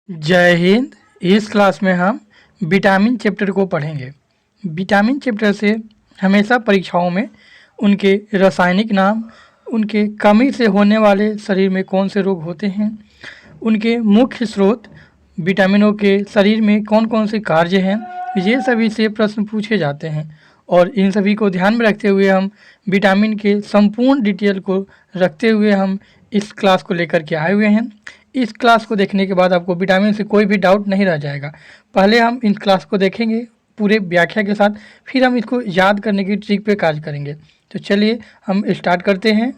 जय हिंद। इस क्लास में हम विटामिन चैप्टर को पढ़ेंगे। विटामिन चैप्टर से हमेशा परीक्षाओं में उनके रासायनिक नाम, उनके कमी से होने वाले शरीर में कौन से रोग होते हैं, उनके मुख्य स्रोत, विटामिनों के शरीर में कौन कौन से कार्य हैं, ये सभी से प्रश्न पूछे जाते हैं। और इन सभी को ध्यान में रखते हुए हम विटामिन के संपूर्ण डिटेल को रखते हुए हम इस क्लास को लेकर के आए हुए हैं। इस क्लास को देखने के बाद आपको विटामिन से कोई भी डाउट नहीं रह जाएगा। पहले हम इन क्लास को देखेंगे पूरे व्याख्या के साथ, फिर हम इसको याद करने की ट्रिक पे कार्य करेंगे। तो चलिए हम स्टार्ट करते हैं।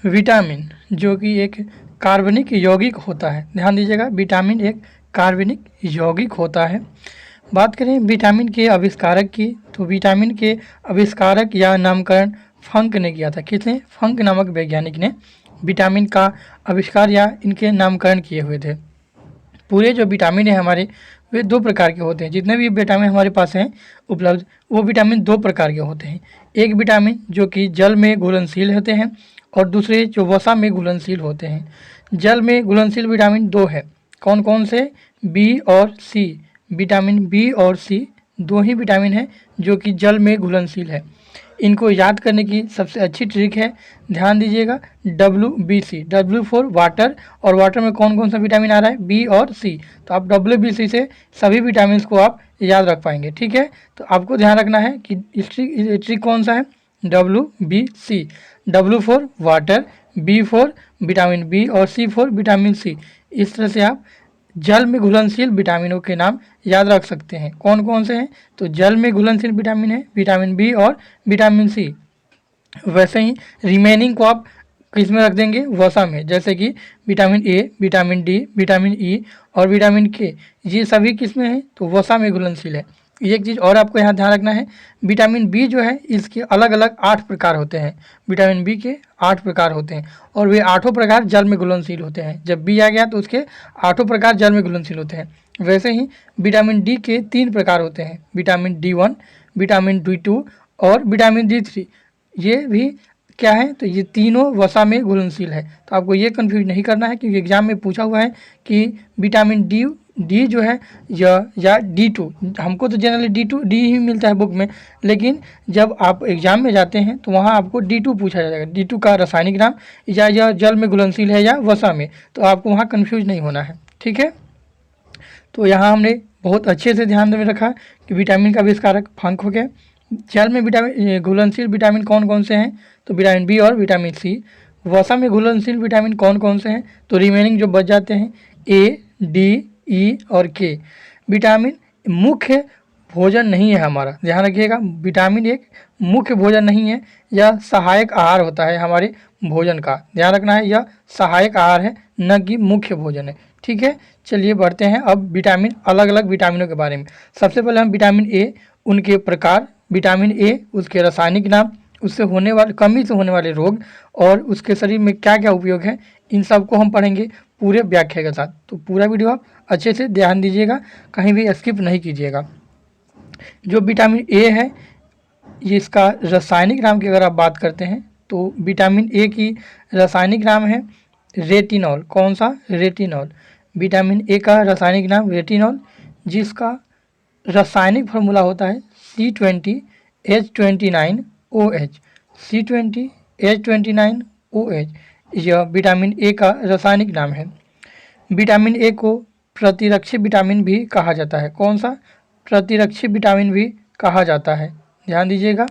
विटामिन जो कि एक कार्बनिक यौगिक होता है, ध्यान दीजिएगा, विटामिन एक कार्बनिक यौगिक होता है। बात करें विटामिन के आविष्कारक की, तो विटामिन के आविष्कारक या नामकरण फंक ने किया था। किसने? फंक नामक वैज्ञानिक ने विटामिन का आविष्कार या इनके नामकरण किए हुए थे। पूरे जो विटामिन है हमारे, वे दो प्रकार के होते हैं। जितने भी विटामिन हमारे पास हैं उपलब्ध, वो विटामिन दो प्रकार के होते हैं। एक विटामिन जो कि जल में घुलनशील होते हैं और दूसरे जो वसा में घुलनशील होते हैं। जल में घुलनशील विटामिन दो है। कौन कौन से? बी और सी। विटामिन बी और सी दो ही विटामिन है जो कि जल में घुलनशील है। इनको याद करने की सबसे अच्छी ट्रिक है, ध्यान दीजिएगा, WBC। W फॉर वाटर, और वाटर में कौन कौन सा विटामिन आ रहा है? बी और सी। तो आप WBC से सभी विटामिन को आप याद रख पाएंगे। ठीक है, तो आपको ध्यान रखना है कि ट्रिक कौन सा है? WBC। W for water, B for vitamin B और सी फॉर विटामिन सी। इस तरह से आप जल में घुलनशील विटामिनों के नाम याद रख सकते हैं। कौन कौन से हैं? तो जल में घुलनशील विटामिन है विटामिन बी और विटामिन सी। वैसे ही रिमेनिंग को आप किस में रख देंगे? वसा में, जैसे कि vitamin A, vitamin D, vitamin E और विटामिन के, ये सभी किस में है? तो वसा में घुलनशील है। एक चीज़ और आपको यहाँ ध्यान रखना है, विटामिन बी जो है इसके अलग अलग 8 प्रकार होते हैं। विटामिन बी के 8 प्रकार होते हैं और वे 8 प्रकार जल में घुलनशील होते हैं। जब बी आ गया तो उसके 8 प्रकार जल में घुलनशील होते हैं। वैसे ही विटामिन डी के 3 प्रकार होते हैं, विटामिन D1, विटामिन D2 और विटामिन D3। ये भी क्या है? तो ये तीनों वसा में घुलनशील है। तो आपको ये कन्फ्यूज नहीं करना है, क्योंकि एग्जाम में पूछा हुआ है कि विटामिन डी जो है या D2, हमको तो जनरली डी ही मिलता है बुक में, लेकिन जब आप एग्जाम में जाते हैं तो वहाँ आपको D2 पूछा जाएगा। D2 का रासायनिक नाम, या यह जल में घुलनशील है या वसा में, तो आपको वहाँ कन्फ्यूज नहीं होना है। ठीक है, तो यहाँ हमने बहुत अच्छे से ध्यान में रखा कि विटामिन का आविष्कारक फंक हो गया। जल में विटामिन घुलनशील विटामिन कौन कौन से हैं? तो विटामिन बी और विटामिन सी। वसा में घुलनशील विटामिन कौन कौन से हैं? तो रिमेनिंग जो बच जाते हैं ए, डी, ई और के। विटामिन मुख्य भोजन नहीं है हमारा, ध्यान रखिएगा, विटामिन एक मुख्य भोजन नहीं है, यह सहायक आहार होता है हमारे भोजन का। ध्यान रखना है, यह सहायक आहार है, न कि मुख्य भोजन है। ठीक है, चलिए बढ़ते हैं अब विटामिन, अलग अलग विटामिनों के बारे में। सबसे पहले हम विटामिन ए, उनके प्रकार, विटामिन ए उसके रासायनिक नाम, उससे होने वाले, कमी से होने वाले रोग और उसके शरीर में क्या क्या उपयोग है, इन सब को हम पढ़ेंगे पूरे व्याख्या के साथ। तो पूरा वीडियो आप अच्छे से ध्यान दीजिएगा, कहीं भी स्किप नहीं कीजिएगा। जो विटामिन ए है, ये इसका रासायनिक नाम की अगर आप बात करते हैं तो विटामिन ए की रासायनिक नाम है रेटिनॉल। कौन सा? रेटिनॉल। विटामिन ए का रासायनिक नाम रेटिनॉल, जिसका रासायनिक फार्मूला होता है C20H29OH। C20H29OH यह विटामिन ए का रासायनिक नाम है। विटामिन ए को प्रतिरक्षी विटामिन भी कहा जाता है। कौन सा? प्रतिरक्षी विटामिन भी कहा जाता है, ध्यान दीजिएगा।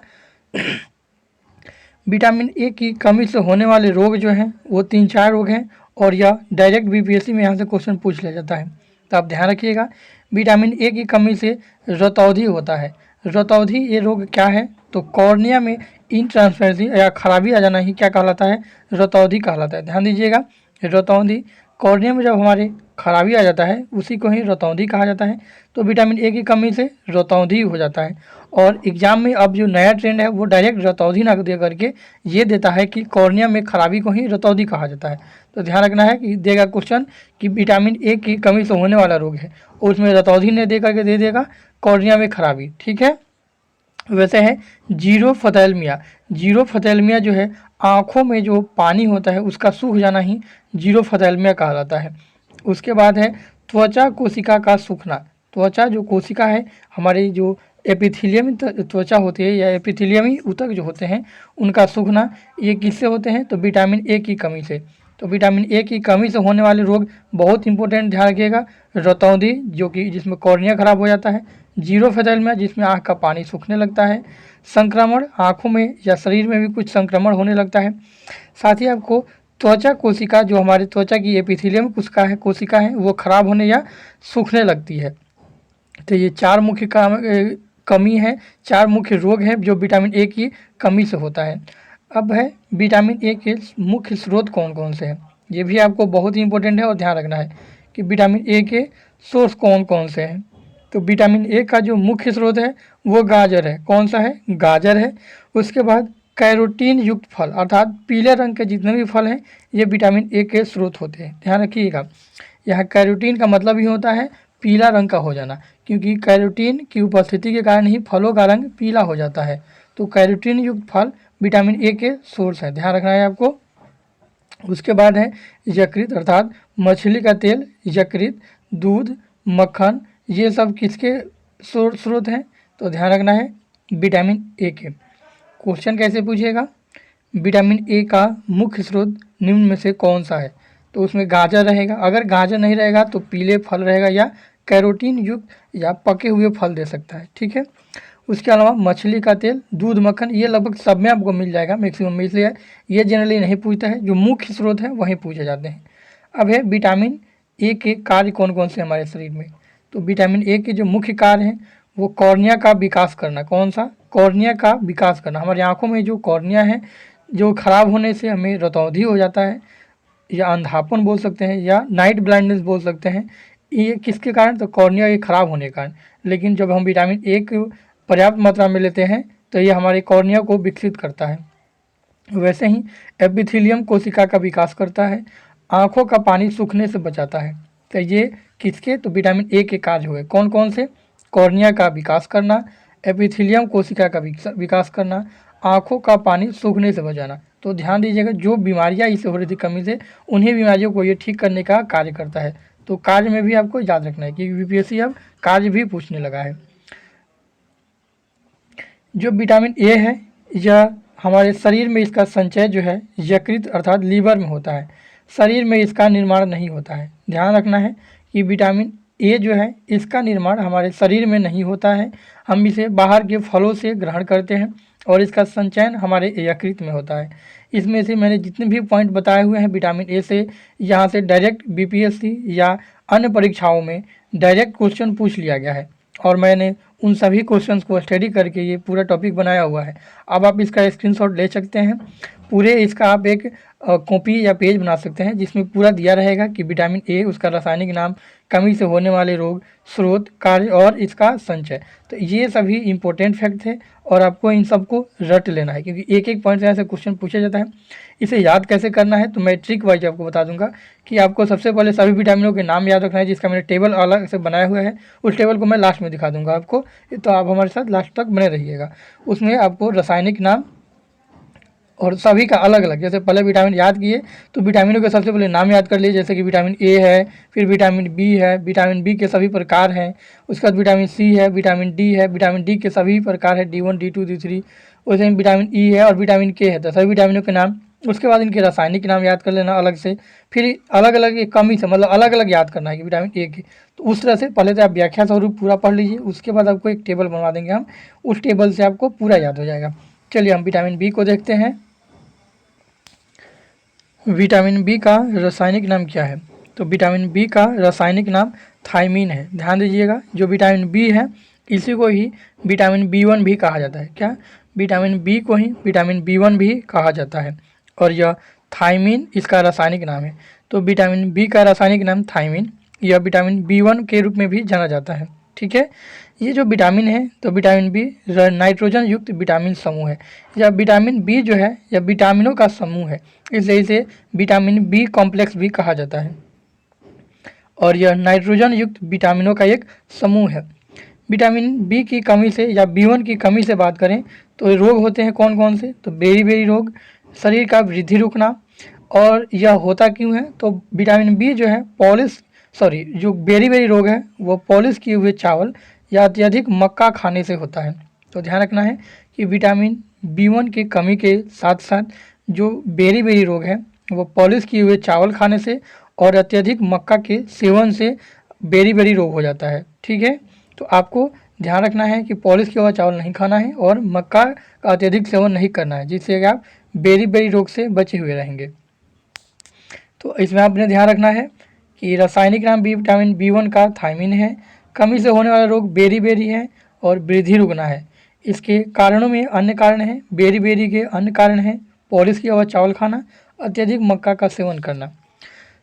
विटामिन ए की कमी से होने वाले रोग जो हैं वो 3-4 रोग हैं, और यह डायरेक्ट BPSC में यहाँ से क्वेश्चन पूछ लिया जाता है। तो आप ध्यान रखिएगा, विटामिन ए की कमी से रतौंधी होता है। रतौंधी ये रोग क्या है? तो कॉर्निया में इनट्रांसपेरेंसी या खराबी आ जाना ही क्या कहलाता है? रतौंधी कहलाता है। ध्यान दीजिएगा, रतौंधी, कॉर्निया में जब हमारे खराबी आ जाता है उसी को ही रतौंधी कहा जाता है। तो विटामिन ए की कमी से रतौंधी हो जाता है। और एग्जाम में अब जो नया ट्रेंड है वो डायरेक्ट रतौंधी ना दे करके ये देता है कि कॉर्निया में खराबी को ही रतौंधी कहा जाता है। तो ध्यान रखना है कि देगा क्वेश्चन कि विटामिन ए की कमी से होने वाला रोग है और उसमें रतौंधी ने दे करके दे देगा कॉर्निया में खराबी। ठीक है, वैसे है जीरोफ्थैल्मिया। जीरोफ्थैल्मिया जो है आँखों में जो पानी होता है उसका सूख जाना ही जीरोफ्थैल्मिया कहलाता है। उसके बाद है त्वचा कोशिका का सूखना। त्वचा जो कोशिका है, हमारी जो एपिथेलियम त्वचा होती है या एपिथेलियमी ऊतक जो होते हैं उनका सूखना, ये किससे होते हैं? तो विटामिन ए की कमी से। तो विटामिन ए की कमी से होने वाले रोग बहुत इंपॉर्टेंट, ध्यान रखिएगा। रतौंधी जो कि जिसमें कॉर्निया खराब हो जाता है, जीरोफ्थैल्मिया जिसमें आँख का पानी सूखने लगता है, संक्रमण आँखों में या शरीर में भी कुछ संक्रमण होने लगता है। साथ ही आपको त्वचा कोशिका जो हमारे त्वचा की एपिथेलियम कोशिका है वो खराब होने या सूखने लगती है। तो ये चार मुख्य कमी है, चार मुख्य रोग हैं जो विटामिन ए की कमी से होता है। अब है विटामिन ए के मुख्य स्रोत कौन कौन से हैं, ये भी आपको बहुत ही इंपॉर्टेंट है और ध्यान रखना है कि विटामिन ए के सोर्स कौन कौन से हैं। तो विटामिन ए का जो मुख्य स्रोत है वो गाजर है। कौन सा है? गाजर है। उसके बाद कैरोटीन युक्त फल, अर्थात पीले रंग के जितने भी फल हैं ये विटामिन ए के स्रोत होते हैं। ध्यान रखिएगा, यहाँ कैरोटीन का मतलब ही होता है पीला रंग का हो जाना, क्योंकि कैरोटीन की उपस्थिति के कारण ही फलों का रंग पीला हो जाता है। तो कैरोटीन युक्त फल विटामिन ए के सोर्स है, ध्यान रखना है आपको। उसके बाद है यकृत, अर्थात मछली का तेल, यकृत, दूध, मक्खन, ये सब किसके स्रोत हैं? तो ध्यान रखना है विटामिन ए के। क्वेश्चन कैसे पूछेगा? विटामिन ए का मुख्य स्रोत निम्न में से कौन सा है? तो उसमें गाजर रहेगा। अगर गाजर नहीं रहेगा तो पीले फल रहेगा या कैरोटीन युक्त या पके हुए फल दे सकता है, ठीक है। उसके अलावा मछली का तेल, दूध, मक्खन, ये लगभग सब में आपको मिल जाएगा मैक्सिमम में, इसलिए ये जनरली नहीं पूछता है, जो मुख्य स्रोत है वहीं पूछे जाते हैं। अब है विटामिन ए के कार्य कौन कौन से हमारे शरीर में। तो विटामिन ए के जो मुख्य कार्य हैं वो कॉर्निया का विकास करना। कौन सा? कॉर्निया का विकास करना। हमारी आँखों में जो कॉर्निया है जो खराब होने से हमें रतौंधी हो जाता है या अंधापन बोल सकते हैं या नाइट ब्लाइंडनेस बोल सकते हैं, ये किसके कारण? तो कॉर्निया ये खराब होने के कारण। लेकिन जब हम विटामिन ए को पर्याप्त मात्रा में लेते हैं तो ये हमारे कॉर्निया को विकसित करता है। वैसे ही एपिथेलियम कोशिका का विकास करता है, आँखों का पानी सूखने से बचाता है। तो ये किसके? तो विटामिन ए के कार्य हुए। कौन कौन से? कॉर्निया का विकास करना, एपिथेलियम कोशिका का विकास करना, आँखों का पानी सूखने से बचाना। तो ध्यान दीजिएगा, जो बीमारियां इसे हो रही थी कमी से, उन्हीं बीमारियों को ये ठीक करने का कार्य करता है। तो कार्य में भी आपको याद रखना है कि यूपीएससी अब कार्य भी पूछने लगा है। जो विटामिन ए है यह हमारे शरीर में इसका संचय जो है यकृत अर्थात लीवर में होता है, शरीर में इसका निर्माण नहीं होता है। ध्यान रखना है कि विटामिन ए जो है इसका निर्माण हमारे शरीर में नहीं होता है, हम इसे बाहर के फलों से ग्रहण करते हैं और इसका संचयन हमारे यकृत में होता है। इसमें से मैंने जितने भी पॉइंट बताए हुए हैं विटामिन ए से, यहाँ से डायरेक्ट बीपीएससी या अन्य परीक्षाओं में डायरेक्ट क्वेश्चन पूछ लिया गया है और मैंने उन सभी क्वेश्चंस को स्टडी करके ये पूरा टॉपिक बनाया हुआ है। अब आप इसका स्क्रीनशॉट ले सकते हैं, पूरे इसका आप एक कॉपी या पेज बना सकते हैं जिसमें पूरा दिया रहेगा कि विटामिन ए, उसका रासायनिक नाम, कमी से होने वाले रोग, स्रोत, कार्य और इसका संचय। तो ये सभी इंपॉर्टेंट फैक्ट थे और आपको इन सबको रट लेना है, क्योंकि एक एक पॉइंट से ऐसे क्वेश्चन पूछा जाता है। इसे याद कैसे करना है तो मैं ट्रिक वाइज आपको बता दूंगा कि आपको सबसे पहले सभी विटामिनों के नाम याद रखना है, जिसका मैंने टेबल अलग से बनाया हुआ है। उस टेबल को मैं लास्ट में दिखा दूंगा आपको, तो आप हमारे साथ लास्ट तक बने रहिएगा। उसमें आपको रासायनिक नाम और सभी का अलग अलग, जैसे पहले विटामिन याद किए तो विटामिनों के सबसे पहले नाम याद कर लिए, जैसे कि विटामिन ए है, फिर विटामिन बी है, विटामिन बी के सभी प्रकार हैं, उसके बाद विटामिन सी है, विटामिन डी है, विटामिन डी के सभी प्रकार है, D1, D2, D3, वैसे ही विटामिन ई है और विटामिन के है। तो सभी विटामिनों के नाम, उसके बाद इनके रासायनिक नाम याद कर लेना अलग से, फिर अलग अलग एक कमी से मतलब अलग अलग याद करना है कि विटामिन ए के। तो उस तरह से पहले तो आप व्याख्या स्वरूप पूरा पढ़ लीजिए, उसके बाद आपको एक टेबल बनवा देंगे हम, उस टेबल से आपको पूरा याद हो जाएगा। चलिए हम विटामिन बी को देखते हैं। विटामिन बी का रासायनिक नाम क्या है? तो विटामिन बी का रासायनिक नाम थायमीन है। ध्यान दीजिएगा, जो विटामिन बी है इसी को ही विटामिन B1 भी कहा जाता है। क्या? विटामिन बी को ही विटामिन B1 भी कहा जाता है और यह थायमीन इसका रासायनिक नाम है। तो विटामिन बी का रासायनिक नाम थायमीन, यह विटामिन B1 के रूप में भी जाना जाता है, ठीक है। ये जो विटामिन है तो विटामिन बी नाइट्रोजन युक्त विटामिन समूह है। या विटामिन बी जो है यह विटामिनों का समूह है, इसलिए इसे विटामिन बी कॉम्प्लेक्स भी कहा जाता है और यह नाइट्रोजन युक्त विटामिनों का एक समूह है। विटामिन बी की कमी से या B1 की कमी से बात करें तो रोग होते हैं कौन कौन से, तो बेरी रोग, शरीर का वृद्धि रुकना। और यह होता क्यों है, तो विटामिन बी जो है जो बेरी रोग है वो पॉलिश किए हुए चावल या अत्यधिक मक्का खाने से होता है। तो ध्यान रखना है कि विटामिन B1 की कमी के साथ साथ जो बेरी रोग है वो पॉलिश किए हुए चावल खाने से और अत्यधिक मक्का के सेवन से बेरी रोग हो जाता है। ठीक है, तो आपको ध्यान रखना है कि पॉलिश किया हुआ चावल नहीं खाना है और मक्का का अत्यधिक सेवन नहीं करना है, जिससे कि आप बेरी रोग से बचे हुए रहेंगे। तो इसमें आपने ध्यान रखना है कि रासायनिक नाम विटामिन B1 का थायमिन है। कमी से होने वाला रोग बेरी है और वृद्धि रुकना है। इसके कारणों में अन्य कारण हैं, बेरी के अन्य कारण हैं पॉलिश किया हुआ चावल खाना, अत्यधिक मक्का का सेवन करना।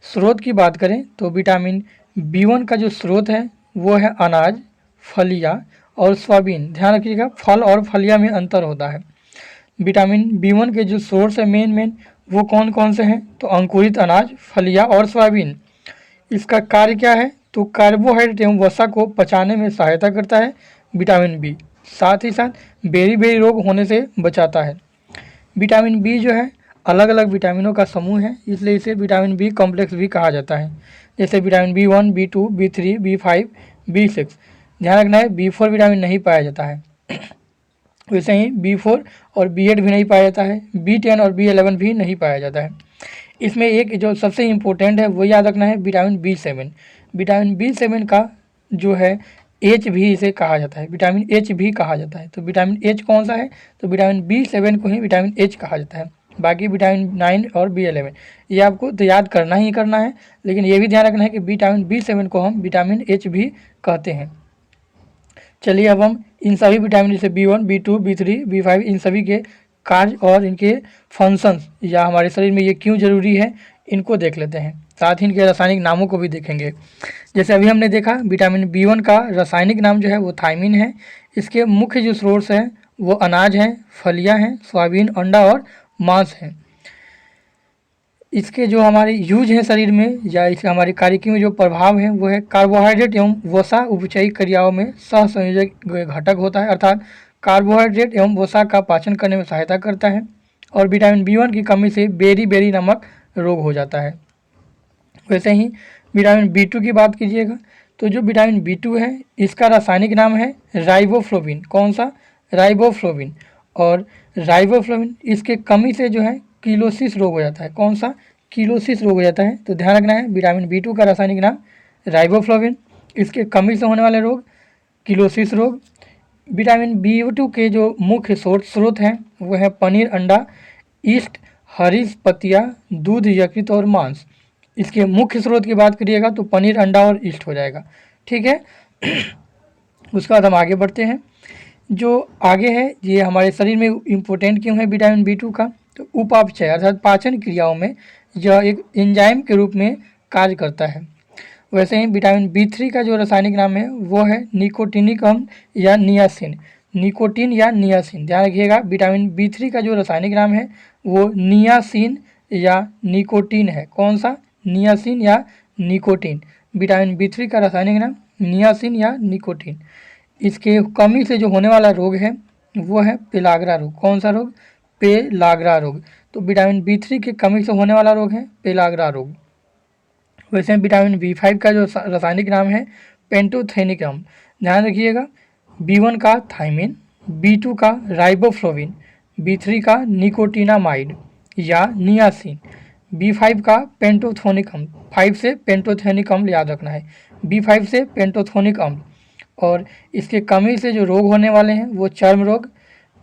स्रोत की बात करें तो विटामिन B1 का जो स्रोत है वो है अनाज, फलियां और सोयाबीन। ध्यान रखिएगा, फल और फलियां में अंतर होता है। विटामिन B1 के जो सोर्स है मेन वो कौन कौन से हैं, तो अंकुरित अनाज, फलियां और सोयाबीन। इसका कार्य क्या है, तो कार्बोहाइड्रेट एवं वसा को पचाने में सहायता करता है विटामिन बी, साथ ही साथ बेरी रोग होने से बचाता है। विटामिन बी जो है अलग अलग विटामिनों का समूह है, इसलिए इसे विटामिन बी कॉम्प्लेक्स भी कहा जाता है। जैसे vitamin B1, B2, B3, B5, B6। ध्यान रखना है B4 विटामिन नहीं पाया जाता है। वैसे ही B4 और B8 भी नहीं पाया जाता है, B10 और B11 भी नहीं पाया जाता है। इसमें एक जो सबसे इम्पोर्टेंट है वो याद रखना है विटामिन B7। विटामिन B7 का जो है एच भी इसे कहा जाता है, विटामिन एच भी कहा जाता है। तो विटामिन एच कौन सा है, तो विटामिन B7 को ही विटामिन एच कहा जाता है। बाकी विटामिन 9 और B11 ये आपको तो याद करना ही करना है, लेकिन ये भी ध्यान रखना है कि विटामिन B7 को हम विटामिन एच भी कहते हैं। चलिए अब हम इन सभी विटामिन जैसे B1, B2, B3, B5 इन सभी के कार्य और इनके फंक्शंस या हमारे शरीर में ये क्यों ज़रूरी है इनको देख लेते हैं, साथ ही इनके रासायनिक नामों को भी देखेंगे। जैसे अभी हमने देखा विटामिन B1 का रासायनिक नाम जो है वो थायमिन है। इसके मुख्य जो स्रोत हैं वो अनाज हैं, फलियां हैं, सोयाबीन, अंडा और मांस हैं। इसके जो हमारे यूज हैं शरीर में या इसके हमारी कार्यकी में जो प्रभाव है वो है कार्बोहाइड्रेट एवं वसा उपचयी क्रियाओं में सहसंयोजक घटक होता है, अर्थात कार्बोहाइड्रेट एवं वसा का पाचन करने में सहायता करता है। और विटामिन B1 की कमी से बेरी नामक रोग हो जाता है। वैसे ही विटामिन B2 की बात कीजिएगा तो जो विटामिन B2 है इसका रासायनिक नाम है राइबोफ्लोविन। कौन सा, राइबोफ्लोविन। और राइबोफ्लोविन इसके कमी से जो है किलोसिस रोग हो जाता है। कौन सा, किलोसिस रोग हो जाता है। तो ध्यान रखना है विटामिन B2 का रासायनिक नाम राइबोफ्लोविन, इसके कमी से होने वाले रोग किलोसिस रोग। विटामिन B2 के जो मुख्य स्रोत हैं वो है पनीर, अंडा, ईस्ट, हरी पत्तियाँ, दूध, यकृत और मांस। इसके मुख्य स्रोत की बात करिएगा तो पनीर, अंडा और ईस्ट हो जाएगा। ठीक है उसके बाद हम आगे बढ़ते हैं। जो आगे है ये हमारे शरीर में इम्पोर्टेंट क्यों है विटामिन B2 का, तो उपापचय अर्थात पाचन क्रियाओं में यह एक एंजाइम के रूप में कार्य करता है। वैसे ही विटामिन B3 का जो रासायनिक नाम है वो है निकोटिनिक अम्ल या नियासिन, निकोटीन या नियासिन। ध्यान रखिएगा विटामिन B3 का जो रासायनिक नाम है वो नियासिन या निकोटीन है। कौन सा, नियासिन या निकोटीन। विटामिन B3 का रासायनिक नाम नियासिन या निकोटीन। इसके कमी से जो होने वाला रोग है वो है पेलाग्रा रोग। कौन सा रोग, पेलाग्रा रोग। तो विटामिन B3 की कमी से होने वाला रोग है पेलाग्रा रोग। वैसे विटामिन B5 का जो रासायनिक नाम है पेंटोथेनिक अम्ल। ध्यान रखिएगा B1 का थायमिन, B2 का राइबोफ्लोविन, B3 का निकोटिनामाइड या नियासिन, B5 का पेंटोथेनिक अम्ल। 5 से पेंटोथेनिक अम्ल याद रखना है, B5 से पेंटोथेनिक अम्ल। और इसके कमी से जो रोग होने वाले हैं वो चर्म रोग,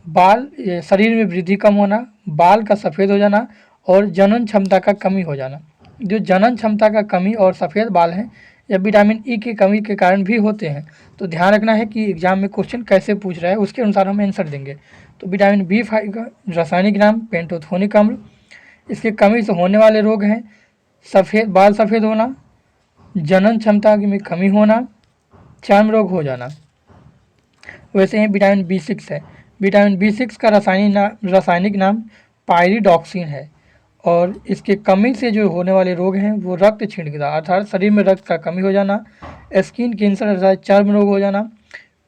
बाल, शरीर में वृद्धि कम होना, बाल का सफ़ेद हो जाना और जनन क्षमता का कमी हो जाना। जो जनन क्षमता का कमी और सफ़ेद बाल हैं या विटामिन ई की कमी के कारण भी होते हैं। तो ध्यान रखना है कि एग्जाम में क्वेश्चन कैसे पूछ रहा है उसके अनुसार हम आंसर देंगे। तो विटामिन B5 का रासायनिक नाम पेंटोथेनिक अम्ल। इसके कमी से होने वाले रोग हैं सफ़ेद बाल सफ़ेद होना, जनन क्षमता में कमी होना, चर्म रोग हो जाना। वैसे ही विटामिन B6 है। विटामिन B6 का रासायनिक नाम पायरिडॉक्सिन है। और इसके कमी से जो होने वाले रोग हैं वो रक्त छींकता अर्थात शरीर में रक्त का कमी हो जाना, स्किन कैंसर अर्थात चर्म रोग हो जाना,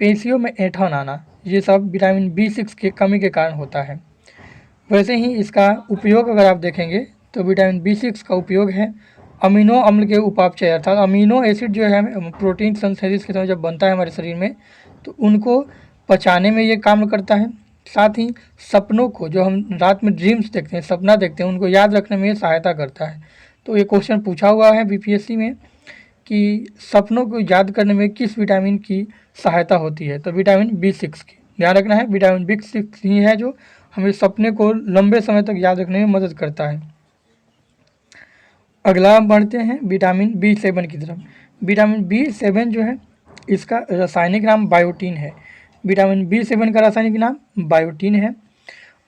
पेशियों में ऐंठन आना, ये सब विटामिन B6 के कमी के कारण होता है। वैसे ही इसका उपयोग अगर आप देखेंगे तो विटामिन B6 का उपयोग है अमीनो अम्ल के उपापचय, अर्थात अमीनो एसिड जो है प्रोटीन सिंथेसिस के समय जब बनता है हमारे शरीर में तो उनको पचाने में ये काम करता है। साथ ही सपनों को, जो हम रात में ड्रीम्स देखते हैं, सपना देखते हैं, उनको याद रखने में ये सहायता करता है। तो ये क्वेश्चन पूछा हुआ है बीपीएससी में कि सपनों को याद करने में किस विटामिन की सहायता होती है, तो विटामिन B6 की। ध्यान रखना है, विटामिन B6 ही है जो हमें सपने को लंबे समय तक याद रखने में मदद करता है। अगला हम बढ़ते हैं विटामिन B7 की तरफ। विटामिन B7 जो है इसका रासायनिक नाम बायोटीन है। विटामिन B7 का रासायनिक नाम बायोटीन है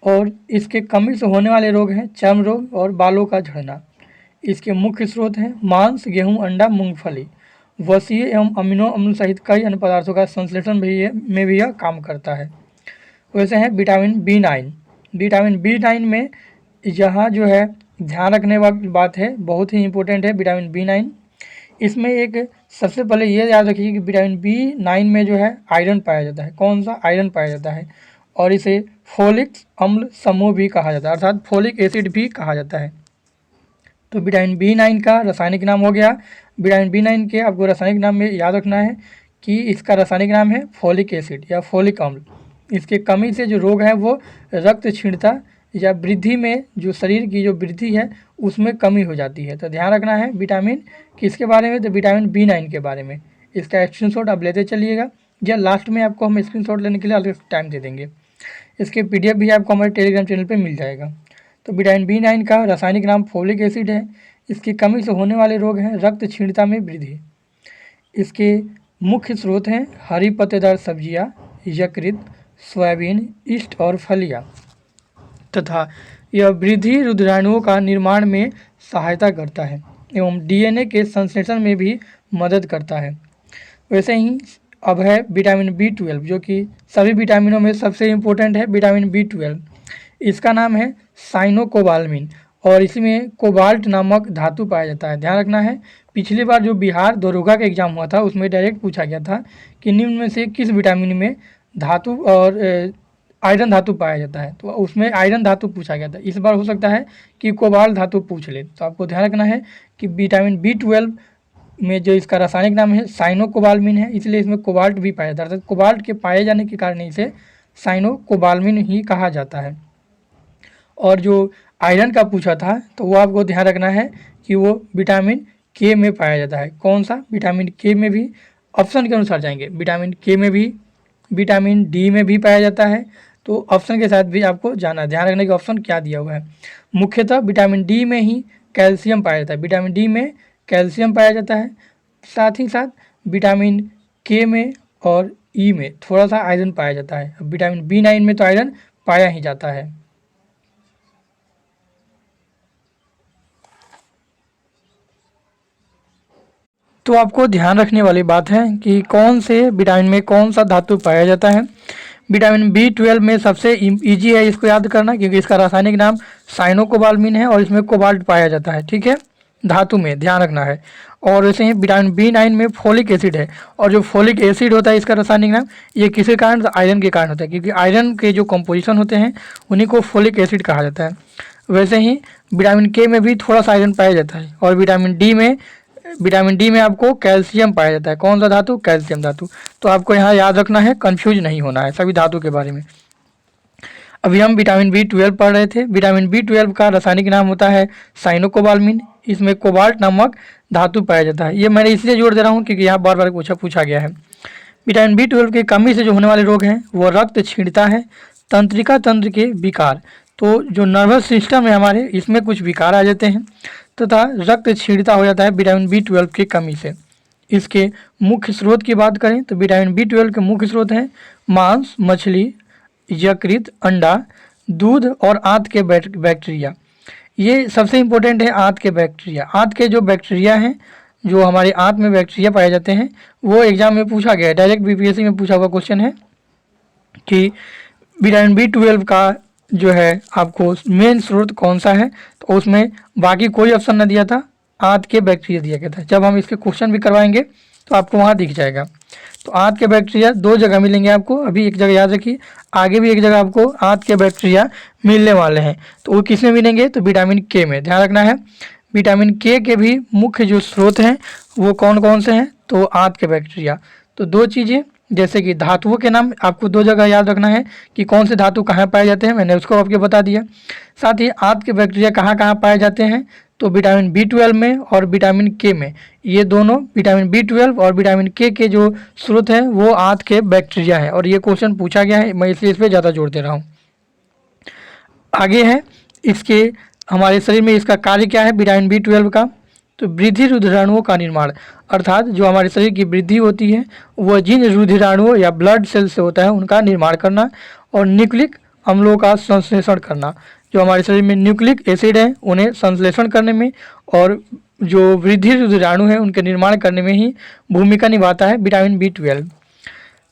और इसके कमी से होने वाले रोग हैं चर्म रोग और बालों का झड़ना। इसके मुख्य स्रोत हैं मांस, गेहूं, अंडा, मूंगफली। वसीय एवं अमीनो अम्ल सहित कई अन्य पदार्थों का संश्लेषण में भी यह काम करता है। वैसे है विटामिन B9। विटामिन B9 में यहाँ जो है ध्यान रखने वाली बात है, बहुत ही इंपॉर्टेंट है विटामिन B9। इसमें एक सबसे पहले ये याद रखिए कि विटामिन B9 में जो है आयरन पाया जाता है। कौन सा आयरन पाया जाता है, और इसे फोलिक अम्ल समूह भी कहा जाता है, अर्थात फोलिक एसिड भी कहा जाता है। तो विटामिन B9 का रासायनिक नाम हो गया। विटामिन B9 के आपको रासायनिक नाम में याद रखना है कि इसका रासायनिक नाम है फोलिक एसिड या फोलिक अम्ल। इसके कमी से जो रोग है वो रक्त क्षीणता या वृद्धि में, जो शरीर की जो वृद्धि है उसमें कमी हो जाती है। तो ध्यान रखना है विटामिन किसके बारे में, तो विटामिन B9 के बारे में। इसका स्क्रीनशॉट आप लेते चलिएगा, या लास्ट में आपको हम स्क्रीनशॉट लेने के लिए अलग टाइम दे देंगे। इसके PDF भी आपको हमारे टेलीग्राम चैनल पर मिल जाएगा। तो विटामिन B9 का रासायनिक नाम फोलिक एसिड है। इसकी कमी से होने वाले रोग हैं रक्त क्षीणता में वृद्धि। इसके मुख्य स्रोत हैं हरी पत्तेदार सब्जियां, यकृत, सोयाबीन, ईस्ट और फलियां, तथा यह वृद्धि रुधिराणुओं का निर्माण में सहायता करता है एवं DNA के संश्लेषण में भी मदद करता है। वैसे ही अब है विटामिन B12, जो कि सभी विटामिनों में सबसे इम्पोर्टेंट है विटामिन B12। इसका नाम है साइनोकोबाल्मिन और इसमें कोबाल्ट नामक धातु पाया जाता है। ध्यान रखना है, पिछली बार जो बिहार दरोगा का एग्जाम हुआ था उसमें डायरेक्ट पूछा गया था कि निम्न में से किस विटामिन में धातु और आयरन धातु पाया जाता है, तो उसमें आयरन धातु पूछा गया था। इस बार हो सकता है कि कोबाल्ट धातु पूछ ले। तो आपको ध्यान रखना है कि विटामिन B12 में जो इसका रासायनिक नाम है साइनोकोबाल्मिन है, इसलिए इसमें कोबाल्ट भी पाया जाता है, अर्थात कोबाल्ट के पाए जाने के कारण इसे साइनोकोबाल्मिन ही कहा जाता है। और जो आयरन का पूछा था तो वो आपको ध्यान रखना है कि वो विटामिन K में पाया जाता है। कौन सा, विटामिन K में भी, ऑप्शन के अनुसार जाएंगे, विटामिन K में भी, विटामिन D में भी पाया जाता है। तो ऑप्शन के साथ भी आपको जाना है, ध्यान रखने के ऑप्शन क्या दिया हुआ है। मुख्यतः विटामिन D में ही कैल्शियम पाया जाता है, विटामिन D में कैल्शियम पाया जाता है। साथ ही साथ विटामिन K में और E में थोड़ा सा आयरन पाया जाता है। विटामिन B9 में तो आयरन पाया ही जाता है। तो आपको ध्यान रखने वाली बात है कि कौन से विटामिन में कौन सा धातु पाया जाता है। विटामिन B12 में सबसे इजी है इसको याद करना, क्योंकि इसका रासायनिक नाम साइनोकोबाल्मिन है और इसमें कोबाल्ट पाया जाता है। ठीक है, धातु में ध्यान रखना है। और वैसे ही विटामिन B9 में फोलिक एसिड है, और जो फोलिक एसिड होता है इसका रासायनिक नाम, ये किसी कारण, आयरन के कारण होता है, क्योंकि आयरन के जो कंपोजिशन होते हैं उन्हीं को फोलिक एसिड कहा जाता है। वैसे ही विटामिन K में भी थोड़ा सा आयरन पाया जाता है। और विटामिन डी में आपको कैल्शियम पाया जाता है। कौन सा धातु, कैल्शियम धातु। तो आपको यहाँ याद रखना है, कंफ्यूज नहीं होना है सभी धातु के बारे में। अभी हम विटामिन B12 पढ़ रहे थे। विटामिन B12 का रासायनिक नाम होता है साइनोकोबाल्मिन। इसमें कोबाल्ट नामक धातु पाया जाता है। ये मैंने इसलिए जोड़ दे रहा हूँ क्योंकि यहाँ बार बार पूछा गया है। विटामिन B12 की कमी से जो होने वाले रोग हैं वो रक्त क्षीणता है, तंत्रिका तंत्र के विकार, तो जो नर्वस सिस्टम है हमारे, इसमें कुछ विकार आ जाते हैं तथा रक्त क्षीणता हो जाता है विटामिन B12 की कमी से। इसके मुख्य स्रोत की बात करें तो विटामिन B12 के मुख्य स्रोत हैं मांस, मछली, यकृत, अंडा, दूध और आंत के बैक्टीरिया। ये सबसे इम्पोर्टेंट है, आंत के बैक्टीरिया। आंत के जो बैक्टीरिया हैं, जो हमारे आंत में बैक्टीरिया पाए जाते हैं, वो एग्जाम में पूछा गया है, डायरेक्ट बीपीएससी में पूछा हुआ क्वेश्चन है कि विटामिन B12 का जो है आपको मेन स्रोत कौन सा है, तो उसमें बाकी कोई ऑप्शन न दिया था, आंत के बैक्टीरिया दिया गया था। जब हम इसके क्वेश्चन भी करवाएंगे तो आपको वहाँ दिख जाएगा। तो आंत के बैक्टीरिया 2 जगह मिलेंगे आपको, अभी एक जगह याद रखिए, आगे भी एक जगह आपको आंत के बैक्टीरिया मिलने वाले हैं। तो वो किस में मिलेंगे, तो विटामिन के में, ध्यान रखना है। विटामिन के भी मुख्य जो स्रोत हैं वो कौन कौन से हैं, तो आंत के बैक्टीरिया। तो 2 चीज़ें, जैसे कि धातुओं के नाम आपको 2 जगह याद रखना है कि कौन से धातु कहाँ पाए जाते हैं, मैंने उसको आपको बता दिया। साथ ही आंत के बैक्टीरिया कहाँ कहाँ पाए जाते हैं, तो विटामिन B12 में और विटामिन के में। ये दोनों विटामिन B12 और विटामिन के जो स्रोत हैं वो आंत के बैक्टीरिया हैं, और ये क्वेश्चन पूछा गया है, मैं इसलिए इस पर ज़्यादा जोर दे रहा हूँ। आगे है इसके, हमारे शरीर में इसका कार्य क्या है विटामिन B12 का, तो वृद्धि रुधिराणुओं का निर्माण, अर्थात जो हमारे शरीर की वृद्धि होती है वह जिन रुधिराणुओं या ब्लड सेल से होता है उनका निर्माण करना, और न्यूक्लिक अम्लों का संश्लेषण करना। जो हमारे शरीर में न्यूक्लिक एसिड है उन्हें संश्लेषण करने में और जो वृद्धि रुधिराणु है उनके निर्माण करने में ही भूमिका निभाता है विटामिन B12।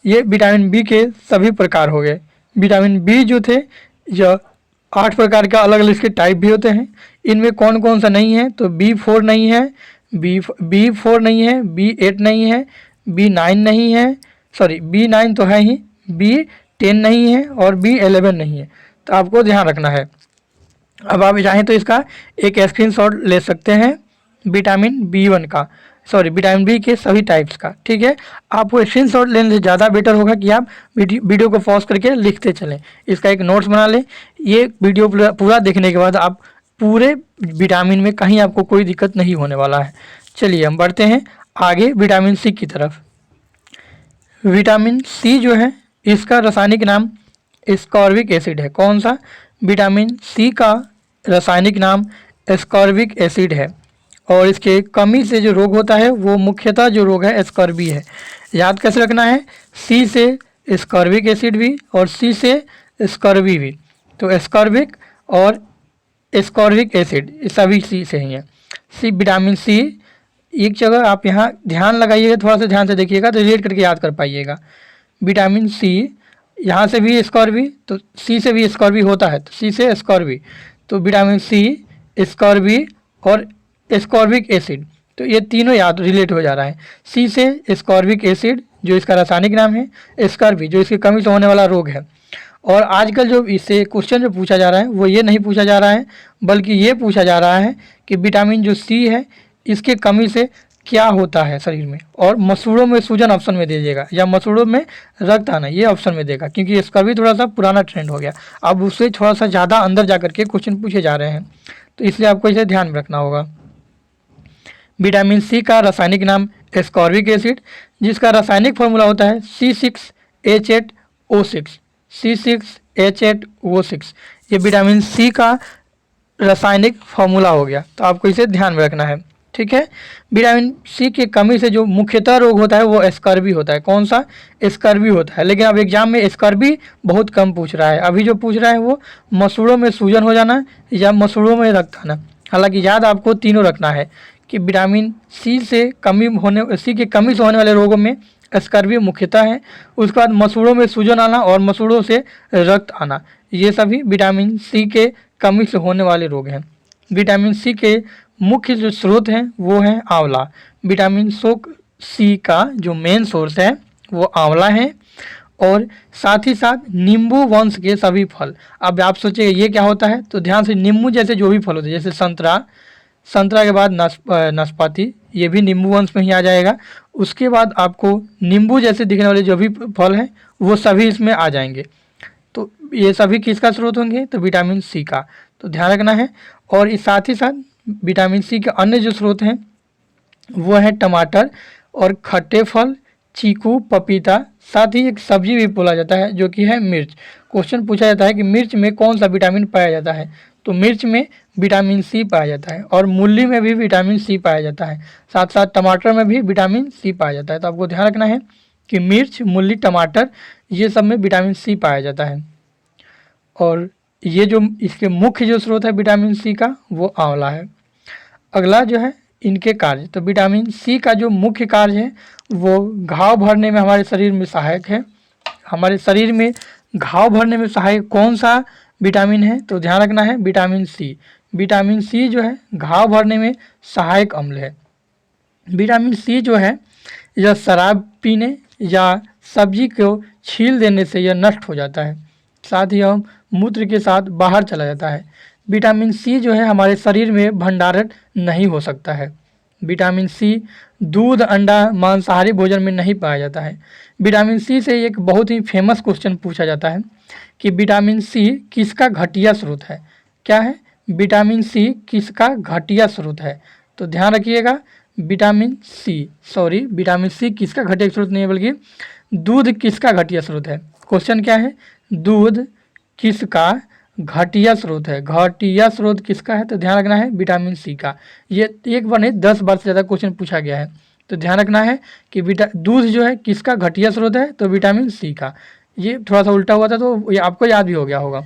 ये विटामिन बी के सभी प्रकार हो गए। विटामिन बी जो थे यह 8 प्रकार का अलग अलग इसके टाइप भी होते हैं। इनमें कौन कौन सा नहीं है, तो B4 नहीं है, B4 नहीं है, B8 नहीं है, B9 नहीं है, सॉरी B9 तो है ही, B10 नहीं है और B11 नहीं है। तो आपको ध्यान रखना है। अब आप चाहें तो इसका एक स्क्रीनशॉट ले सकते हैं विटामिन B1 का, सॉरी विटामिन बी के सभी टाइप्स का, ठीक है। आपको स्क्रीनशॉट लेने से ज़्यादा बेटर होगा कि आप वीडियो को पॉज करके लिखते चलें, इसका एक नोट्स बना लें। ये वीडियो पूरा देखने के बाद आप पूरे विटामिन में कहीं आपको कोई दिक्कत नहीं होने वाला है। चलिए हम बढ़ते हैं आगे विटामिन सी की तरफ। विटामिन सी जो है इसका रासायनिक नाम एस्कॉर्बिक एसिड है। कौन सा, विटामिन सी का रासायनिक नाम एस्कॉर्बिक एसिड है, और इसके कमी से जो रोग होता है वो मुख्यतः जो रोग है एस्कॉर्बी है। याद कैसे रखना है, सी से एस्कॉर्बिक एसिड भी और सी से एस्कॉर्बी भी, तो एस्कॉर्बिक और एस्कॉर्बिक एसिड सभी सी से ही है। सी विटामिन सी, एक जगह आप यहाँ ध्यान लगाइएगा, थोड़ा सा ध्यान से देखिएगा तो रिलेट करके याद कर पाइएगा। विटामिन सी यहाँ से भी एस्कॉर्बी, तो सी से भी एस्कॉर्बी होता है, तो सी से एस्कॉर्बी, तो विटामिन सी, एस्कॉर्बी और एस्कॉर्बिक एसिड, तो ये तीनों याद रिलेट हो जा रहा है। सी से एस्कॉर्बिक एसिड जो इसका रासायनिक नाम है, एस्कॉर्बी जो इसकी कमी से होने वाला रोग है। और आजकल जो इससे क्वेश्चन जो पूछा जा रहा है वो ये नहीं पूछा जा रहा है, बल्कि ये पूछा जा रहा है कि विटामिन जो सी है इसके कमी से क्या होता है शरीर में, और मसूड़ों में सूजन ऑप्शन में दे देगा या मसूड़ों में रक्त आना ये ऑप्शन में देगा, क्योंकि इसका भी थोड़ा सा पुराना ट्रेंड हो गया, अब उससे थोड़ा सा ज़्यादा अंदर जा करके क्वेश्चन पूछे जा रहे हैं, तो इसलिए आपको इसे ध्यान में रखना होगा। विटामिन सी का रासायनिक नाम एस्कॉर्बिक एसिड, जिसका रासायनिक फॉर्मूला होता है C6H8O6, C6H8O6, ये विटामिन सी का रासायनिक फॉर्मूला हो गया, तो आपको इसे ध्यान में रखना है, ठीक है। विटामिन सी की कमी से जो मुख्यतः रोग होता है वो एस्कॉर्बी होता है। कौन सा, एस्कॉर्बी होता है, लेकिन अब एग्जाम में एस्कॉर्बी बहुत कम पूछ रहा है, अभी जो पूछ रहा है वो मसूड़ों में सूजन हो जाना या मसूड़ों में रक्त आना। हालांकि याद आपको तीनों रखना है कि विटामिन सी से की कमी से होने वाले रोगों में एस्कॉर्बी मुख्यतः है, उसके बाद मसूड़ों में सूजन आना और मसूड़ों से रक्त आना, ये सभी विटामिन सी के कमी से होने वाले रोग हैं। विटामिन सी के मुख्य जो स्रोत हैं वो हैं आंवला। विटामिन सी का जो मेन सोर्स है वो आंवला है, और साथ ही साथ नींबू वंश के सभी फल। अब आप सोचिए ये क्या होता है, तो ध्यान से, नींबू जैसे जो भी फल होते हैं, जैसे संतरा के बाद नाशपाती, ये भी नींबू वंश में ही आ जाएगा। उसके बाद आपको नींबू जैसे दिखने वाले जो भी फल हैं वो सभी इसमें आ जाएंगे, तो ये सभी किसका स्रोत होंगे, तो विटामिन सी का, तो ध्यान रखना है। और इस साथ ही साथ विटामिन सी के अन्य जो स्रोत हैं वो है टमाटर और खट्टे फल, चीकू, पपीता, साथ ही एक सब्जी भी बोला जाता है जो कि है मिर्च। क्वेश्चन पूछा जाता है कि मिर्च में कौन सा विटामिन पाया जाता है, तो मिर्च में विटामिन सी पाया जाता है, और मूली में भी विटामिन सी पाया जाता है, साथ साथ टमाटर में भी विटामिन सी पाया जाता है। तो आपको ध्यान रखना है कि मिर्च, मूली, टमाटर ये सब में विटामिन सी पाया जाता है, और ये जो इसके मुख्य जो स्रोत है विटामिन सी का वो आंवला है। अगला जो है इनके कार्य, तो विटामिन सी का जो मुख्य कार्य है वो घाव भरने में हमारे शरीर में सहायक है। हमारे शरीर में घाव भरने में सहायक कौन सा विटामिन है, तो ध्यान रखना है विटामिन सी। विटामिन सी जो है घाव भरने में सहायक अम्ल है। विटामिन सी जो है यह शराब पीने, या सब्जी को छील देने से यह नष्ट हो जाता है। साथ ही हम मूत्र के साथ बाहर चला जाता है। विटामिन सी जो है हमारे शरीर में भंडारण नहीं हो सकता है। विटामिन सी दूध, अंडा, मांसाहारी भोजन में नहीं पाया जाता है। विटामिन सी से एक बहुत ही फेमस क्वेश्चन पूछा जाता है कि विटामिन सी किसका घटिया स्रोत है। क्या है? विटामिन सी किसका घटिया स्रोत है? तो ध्यान रखिएगा, विटामिन सी किसका घटिया स्रोत नहीं है, बल्कि दूध किसका घटिया स्रोत है। क्वेश्चन क्या है? दूध किसका घटिया स्रोत है। घटिया स्रोत किसका है? तो ध्यान रखना है विटामिन सी का। ये एक बार नहीं 10 बार से ज़्यादा क्वेश्चन पूछा गया है, तो ध्यान रखना है कि दूध जो है किसका घटिया स्रोत है, तो विटामिन सी का। ये थोड़ा सा उल्टा हुआ था तो ये आपको याद भी हो गया होगा।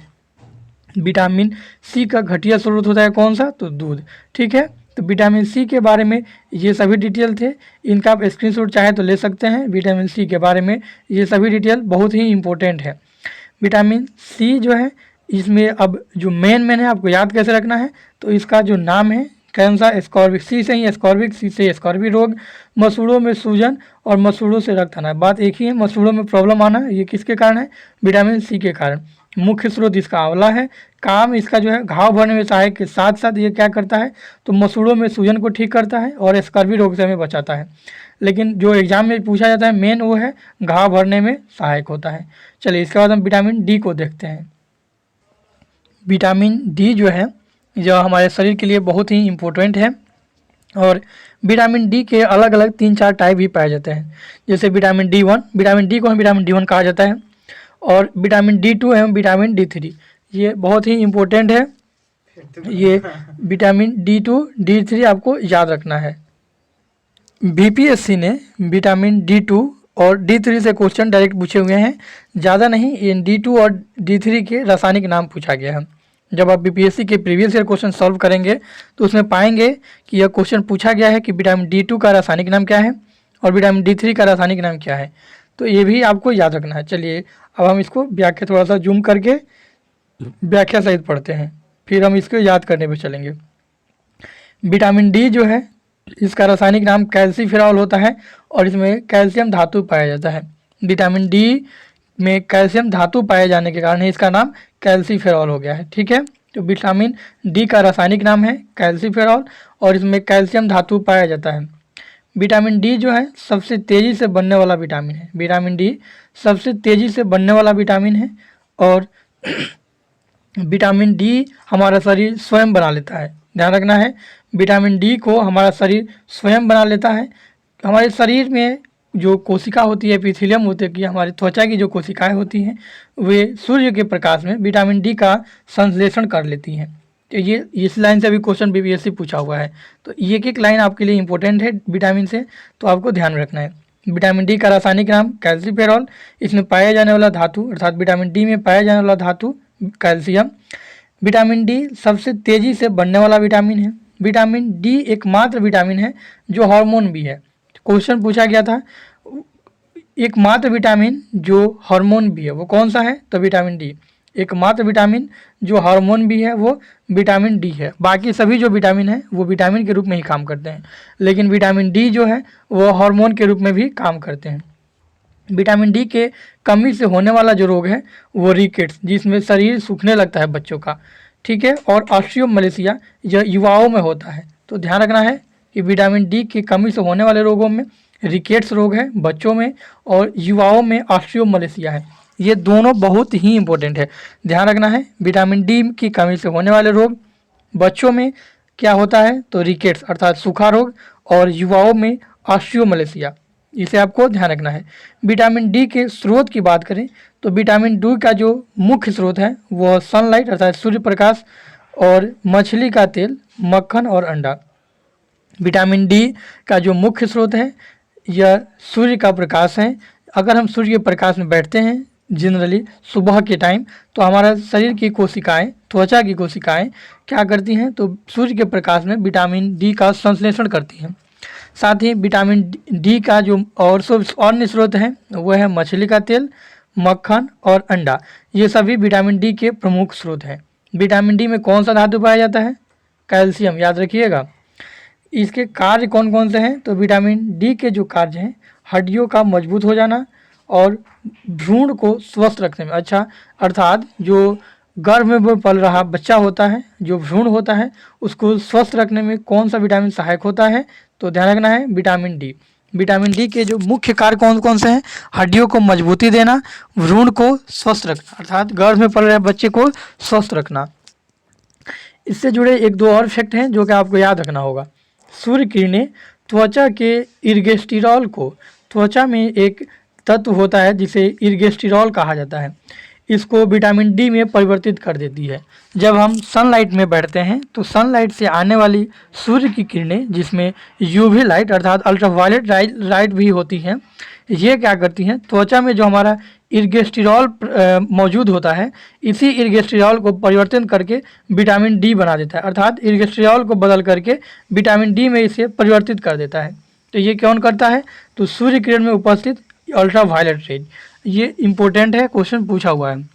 विटामिन सी का घटिया स्रोत होता है कौन सा? तो दूध। ठीक है, तो विटामिन सी के बारे में ये सभी डिटेल थे। इनका आप स्क्रीनशॉट चाहे तो ले सकते हैं। विटामिन सी के बारे में ये सभी डिटेल बहुत ही इंपॉर्टेंट है। विटामिन सी जो है इसमें अब जो मेन है आपको याद कैसे रखना है, तो इसका जो नाम है कौन सा? स्कॉर्बिक। सी से ही स्कॉर्बिक, सी से स्कॉर्बिक रोग, मसूड़ों में सूजन और मसूड़ों से रक्त आना। बात एक ही है, मसूड़ों में प्रॉब्लम आना ये किसके कारण है? विटामिन सी के कारण। मुख्य स्रोत इसका आंवला है। काम इसका जो है घाव भरने में सहायक के साथ साथ ये क्या करता है? तो मसूड़ों में सूजन को ठीक करता है और स्कर्वी रोग से हमें बचाता है। लेकिन जो एग्जाम में पूछा जाता है मेन वो है घाव भरने में सहायक होता है। चलिए इसके बाद हम विटामिन डी को देखते हैं। विटामिन डी जो है जो हमारे शरीर के लिए बहुत ही इम्पोर्टेंट है और विटामिन डी के अलग अलग 3-4 टाइप भी पाए जाते हैं। जैसे vitamin D one, vitamin D को हम विटामिन डी वन कहा जाता है, और विटामिन डी टू एवं विटामिन डी थ्री, ये बहुत ही इम्पोर्टेंट है। ये vitamin D two D three आपको याद रखना है। बीपीएससी ने विटामिन डी टू और डी थ्री से क्वेश्चन डायरेक्ट पूछे हुए हैं, ज़्यादा नहीं। इन डी टू और डी थ्री के रासायनिक नाम पूछा गया है। जब आप बीपीएससी के प्रीवियस ईयर क्वेश्चन सॉल्व करेंगे तो उसमें पाएंगे कि यह क्वेश्चन पूछा गया है कि विटामिन डी टू का रासायनिक नाम क्या है और विटामिन डी थ्री का रासायनिक नाम क्या है, तो ये भी आपको याद रखना है। चलिए अब हम इसको व्याख्या थोड़ा सा जूम करके व्याख्या सहित पढ़ते हैं, फिर हम इसको याद करने पर चलेंगे। विटामिन डी जो है इसका रासायनिक नाम कैल्सीफेरॉल होता है और इसमें कैल्शियम धातु पाया जाता है। विटामिन डी में कैल्शियम धातु पाए जाने के कारण इसका नाम कैल्सीफेरॉल हो गया है। ठीक है, तो विटामिन डी का रासायनिक नाम है कैल्सीफेरॉल और इसमें कैल्शियम धातु पाया जाता है। विटामिन डी जो है सबसे तेज़ी से बनने वाला विटामिन है। विटामिन डी सबसे तेज़ी से बनने वाला विटामिन है और विटामिन डी हमारा शरीर स्वयं बना लेता है। ध्यान रखना है, विटामिन डी को हमारा शरीर स्वयं बना लेता है। हमारे शरीर में जो कोशिका होती है, एपिथेलियम होती है कि हमारी त्वचा की जो कोशिकाएं होती हैं वे सूर्य के प्रकाश में विटामिन डी का संश्लेषण कर लेती हैं। तो ये इस लाइन से भी क्वेश्चन बीपीएससी पूछा हुआ है, तो एक एक लाइन आपके लिए इंपॉर्टेंट है विटामिन से, तो आपको ध्यान रखना है। विटामिन डी का रासायनिक नाम कैल्सीफेरॉल, इसमें पाया जाने वाला धातु अर्थात विटामिन डी में पाया जाने वाला धातु कैल्शियम। विटामिन डी सबसे तेज़ी से बनने वाला विटामिन है। विटामिन डी एकमात्र विटामिन है जो हार्मोन भी है। क्वेश्चन पूछा गया था एकमात्र विटामिन जो हार्मोन भी है वो कौन सा है, तो विटामिन डी। एकमात्र विटामिन जो हार्मोन भी है वो विटामिन डी है। बाकी सभी जो विटामिन है वो विटामिन के रूप में ही काम करते हैं, लेकिन विटामिन डी जो है वो हार्मोन के रूप में भी काम करते हैं। विटामिन डी के कमी से होने वाला जो रोग है वो रिकेट्स, जिसमें शरीर सूखने लगता है बच्चों का। ठीक है, और ऑस्टियोमलेशिया यह युवाओं में होता है। तो ध्यान रखना है कि विटामिन डी की कमी से होने वाले रोगों में रिकेट्स रोग है बच्चों में और युवाओं में ऑस्टियोमलेशिया है। ये दोनों बहुत ही इंपॉर्टेंट है, ध्यान रखना है। विटामिन डी की कमी से होने वाले रोग बच्चों में क्या होता है, तो रिकेट्स अर्थात सूखा रोग, और युवाओं में ऑस्टियोमलेशिया, इसे आपको ध्यान रखना है। विटामिन डी के स्रोत की बात करें तो विटामिन डी का जो मुख्य स्रोत है वह सनलाइट अर्थात सूर्य प्रकाश और मछली का तेल, मक्खन और अंडा। विटामिन डी का जो मुख्य स्रोत है यह सूर्य का प्रकाश है। अगर हम सूर्य के प्रकाश में बैठते हैं जनरली सुबह के टाइम, तो हमारा शरीर की कोशिकाएं, त्वचा की कोशिकाएं क्या करती हैं, तो सूर्य के प्रकाश में विटामिन डी का संश्लेषण करती हैं। साथ ही विटामिन डी का जो और अन्य स्रोत हैं वो है मछली का तेल, मक्खन और अंडा। ये सभी विटामिन डी के प्रमुख स्रोत हैं। विटामिन डी में कौन सा धातु पाया जाता है, कैल्शियम, याद रखिएगा। इसके कार्य कौन कौन से हैं? तो विटामिन डी के जो कार्य हैं, हड्डियों का मजबूत हो जाना और भ्रूण को स्वस्थ रखने में, अच्छा अर्थात जो गर्भ में पल रहा बच्चा होता है, जो भ्रूण होता है, उसको स्वस्थ रखने में कौन सा विटामिन सहायक होता है? तो ध्यान रखना है विटामिन डी। विटामिन डी के जो मुख्य कार्य कौन कौन से हैं? हड्डियों को मजबूती देना, भ्रूण को स्वस्थ रखना, अर्थात गर्भ में पल रहे बच्चे को स्वस्थ रखना। इससे जुड़े एक दो और फैक्ट हैं जो कि आपको याद रखना होगा। सूर्य किरणें त्वचा के इर्गेस्टिरॉल को, त्वचा में एक तत्व होता है जिसे इर्गेस्टिरॉल कहा जाता है, इसको विटामिन डी में परिवर्तित कर देती है। जब हम सनलाइट में बैठते हैं तो सनलाइट से आने वाली सूर्य की किरणें, जिसमें यूवी लाइट अर्थात अल्ट्रावायलेट लाइट भी होती हैं, ये क्या करती हैं? त्वचा में जो हमारा इर्गेस्टिरॉल मौजूद होता है, इसी इर्गेस्टिरॉल को परिवर्तन करके विटामिन डी बना देता है, अर्थात इर्गेस्टिरॉल को बदल करके विटामिन डी में इसे परिवर्तित कर देता है। तो ये कौन करता है? तो सूर्य किरण में उपस्थित अल्ट्रावायलेट रेज। ये इंपॉर्टेंट है, क्वेश्चन पूछा हुआ है।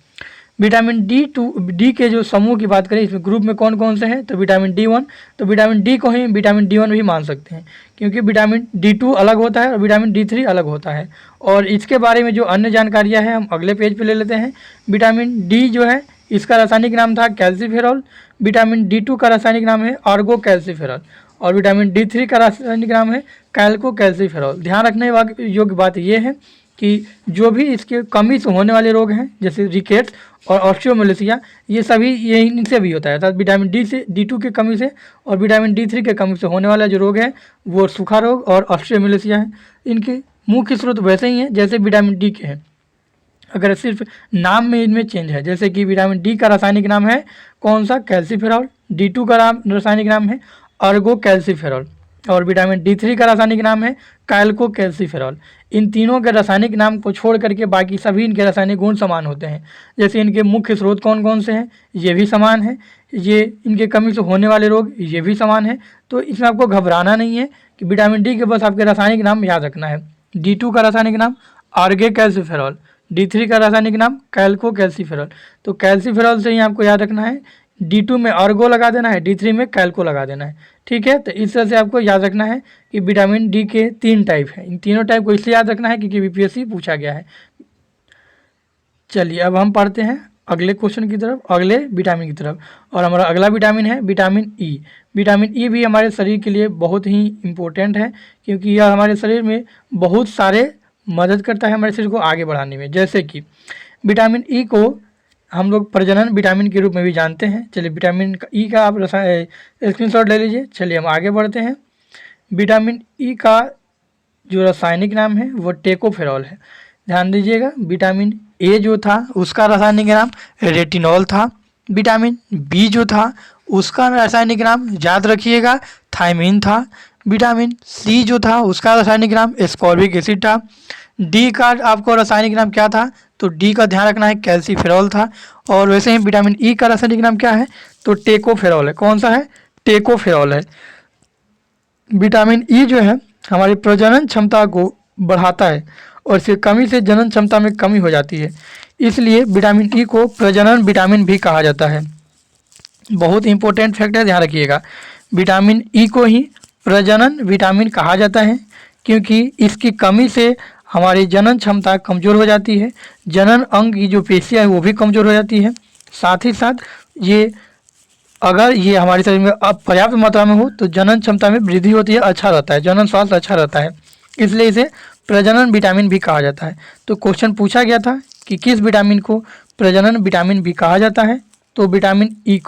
विटामिन डी के जो समूह की बात करें, इसमें ग्रुप में कौन कौन से हैं? तो विटामिन डी वन, तो विटामिन डी को ही विटामिन डी वन भी मान सकते हैं, क्योंकि विटामिन डी टू अलग होता है और विटामिन डी थ्री अलग होता है। और इसके बारे में जो अन्य जानकारियां हैं हम अगले पेज पे ले लेते हैं। विटामिन डी जो है, इसका रासायनिक नाम था कैल्सीफेरॉल। विटामिन डी टू का रासायनिक नाम है आर्गो कैल्सीफेरॉल और विटामिन डी थ्री का रासायनिक नाम है कैल्को कैल्सीफेरॉल। ध्यान रखने योग्य बात यह है कि जो भी इसके कमी से होने वाले रोग हैं, जैसे रिकेट्स और ऑस्टियोमेलेसिया, ये सभी ये इनसे भी होता है, अर्थात विटामिन डी से, डी टू के कमी से और विटामिन डी थ्री के कमी से होने वाला जो रोग है वो सूखा रोग और ऑस्टियोमेलेसिया है। इनके मुख्य स्रोत वैसे ही हैं जैसे विटामिन डी के हैं, अगर सिर्फ नाम में इनमें चेंज है। जैसे कि विटामिन डी का रासायनिक नाम है कौन सा? कैल्सीफेरॉल। डी टू का रासायनिक नाम है आर्गो कैल्सीफेरॉल और विटामिन डी थ्री का रासायनिक नाम है कैल्को कैल्सीफेरॉल। इन तीनों के रासायनिक नाम को छोड़ करके बाकी सभी इनके रासायनिक गुण समान होते हैं। जैसे इनके मुख्य स्रोत कौन कौन से हैं, ये भी समान है, ये इनके कमी से होने वाले रोग ये भी समान है। तो इसमें आपको घबराना नहीं है कि विटामिन डी के बस आपके रासायनिक नाम याद रखना है। डी टू का रासायनिक नाम आर्गे कैल्सीफेरॉल, डी थ्री का रासायनिक नाम कैल्को कैल्सीफेरॉल। तो कैल्सीफेरॉल से ही आपको याद रखना है, डी टू में आर्गो लगा देना है, डी थ्री में कैल्को लगा देना है। ठीक है, तो इस तरह से आपको याद रखना है कि विटामिन डी के 3 टाइप हैं। इन तीनों टाइप को इसलिए याद रखना है क्योंकि बीपीएससी पूछा गया है। चलिए अब हम पढ़ते हैं अगले क्वेश्चन की तरफ, अगले विटामिन की तरफ। और हमारा अगला विटामिन है विटामिन ई। विटामिन ई भी हमारे शरीर के लिए बहुत ही इम्पोर्टेंट है, क्योंकि यह हमारे शरीर में बहुत सारे मदद करता है हमारे शरीर को आगे बढ़ाने में। जैसे कि विटामिन ई को हम लोग प्रजनन विटामिन के रूप में भी जानते हैं। चलिए विटामिन ई का आप स्क्रीनशॉट ले लीजिए। चलिए हम आगे बढ़ते हैं। विटामिन ई का जो रासायनिक नाम है वो टेकोफेरॉल है। ध्यान दीजिएगा, विटामिन ए जो था उसका रासायनिक नाम रेटिनॉल था। विटामिन बी जो था उसका रासायनिक नाम याद रखिएगा थायमीन था। विटामिन सी जो था उसका रासायनिक नाम एस्कॉर्बिक एसिड था। डी का आपको रासायनिक नाम क्या था? तो डी का ध्यान रखना है कैल्सीफेरॉल था। और वैसे ही विटामिन ई का रासायनिक नाम क्या है? तो टेकोफेरॉल है। कौन सा है? टेकोफेरॉल है। विटामिन ई जो है हमारी प्रजनन क्षमता को बढ़ाता है और इसकी कमी से जनन क्षमता में कमी हो जाती है, इसलिए विटामिन ई को प्रजनन विटामिन भी कहा जाता है। बहुत इंपॉर्टेंट फैक्ट है, ध्यान रखिएगा। विटामिन ई को ही प्रजनन विटामिन कहा जाता है क्योंकि इसकी कमी से हमारी जनन क्षमता कमज़ोर हो जाती है, जनन अंग की जो पेशियाँ है वो भी कमज़ोर हो जाती है। साथ ही साथ ये अगर ये हमारे शरीर में पर्याप्त मात्रा में हो तो जनन क्षमता में वृद्धि होती है, अच्छा रहता है, जनन स्वास्थ्य अच्छा रहता है, इसलिए इसे प्रजनन विटामिन भी कहा जाता है। तो क्वेश्चन पूछा गया था कि किस विटामिन को प्रजनन विटामिन भी कहा जाता है? तो विटामिन ई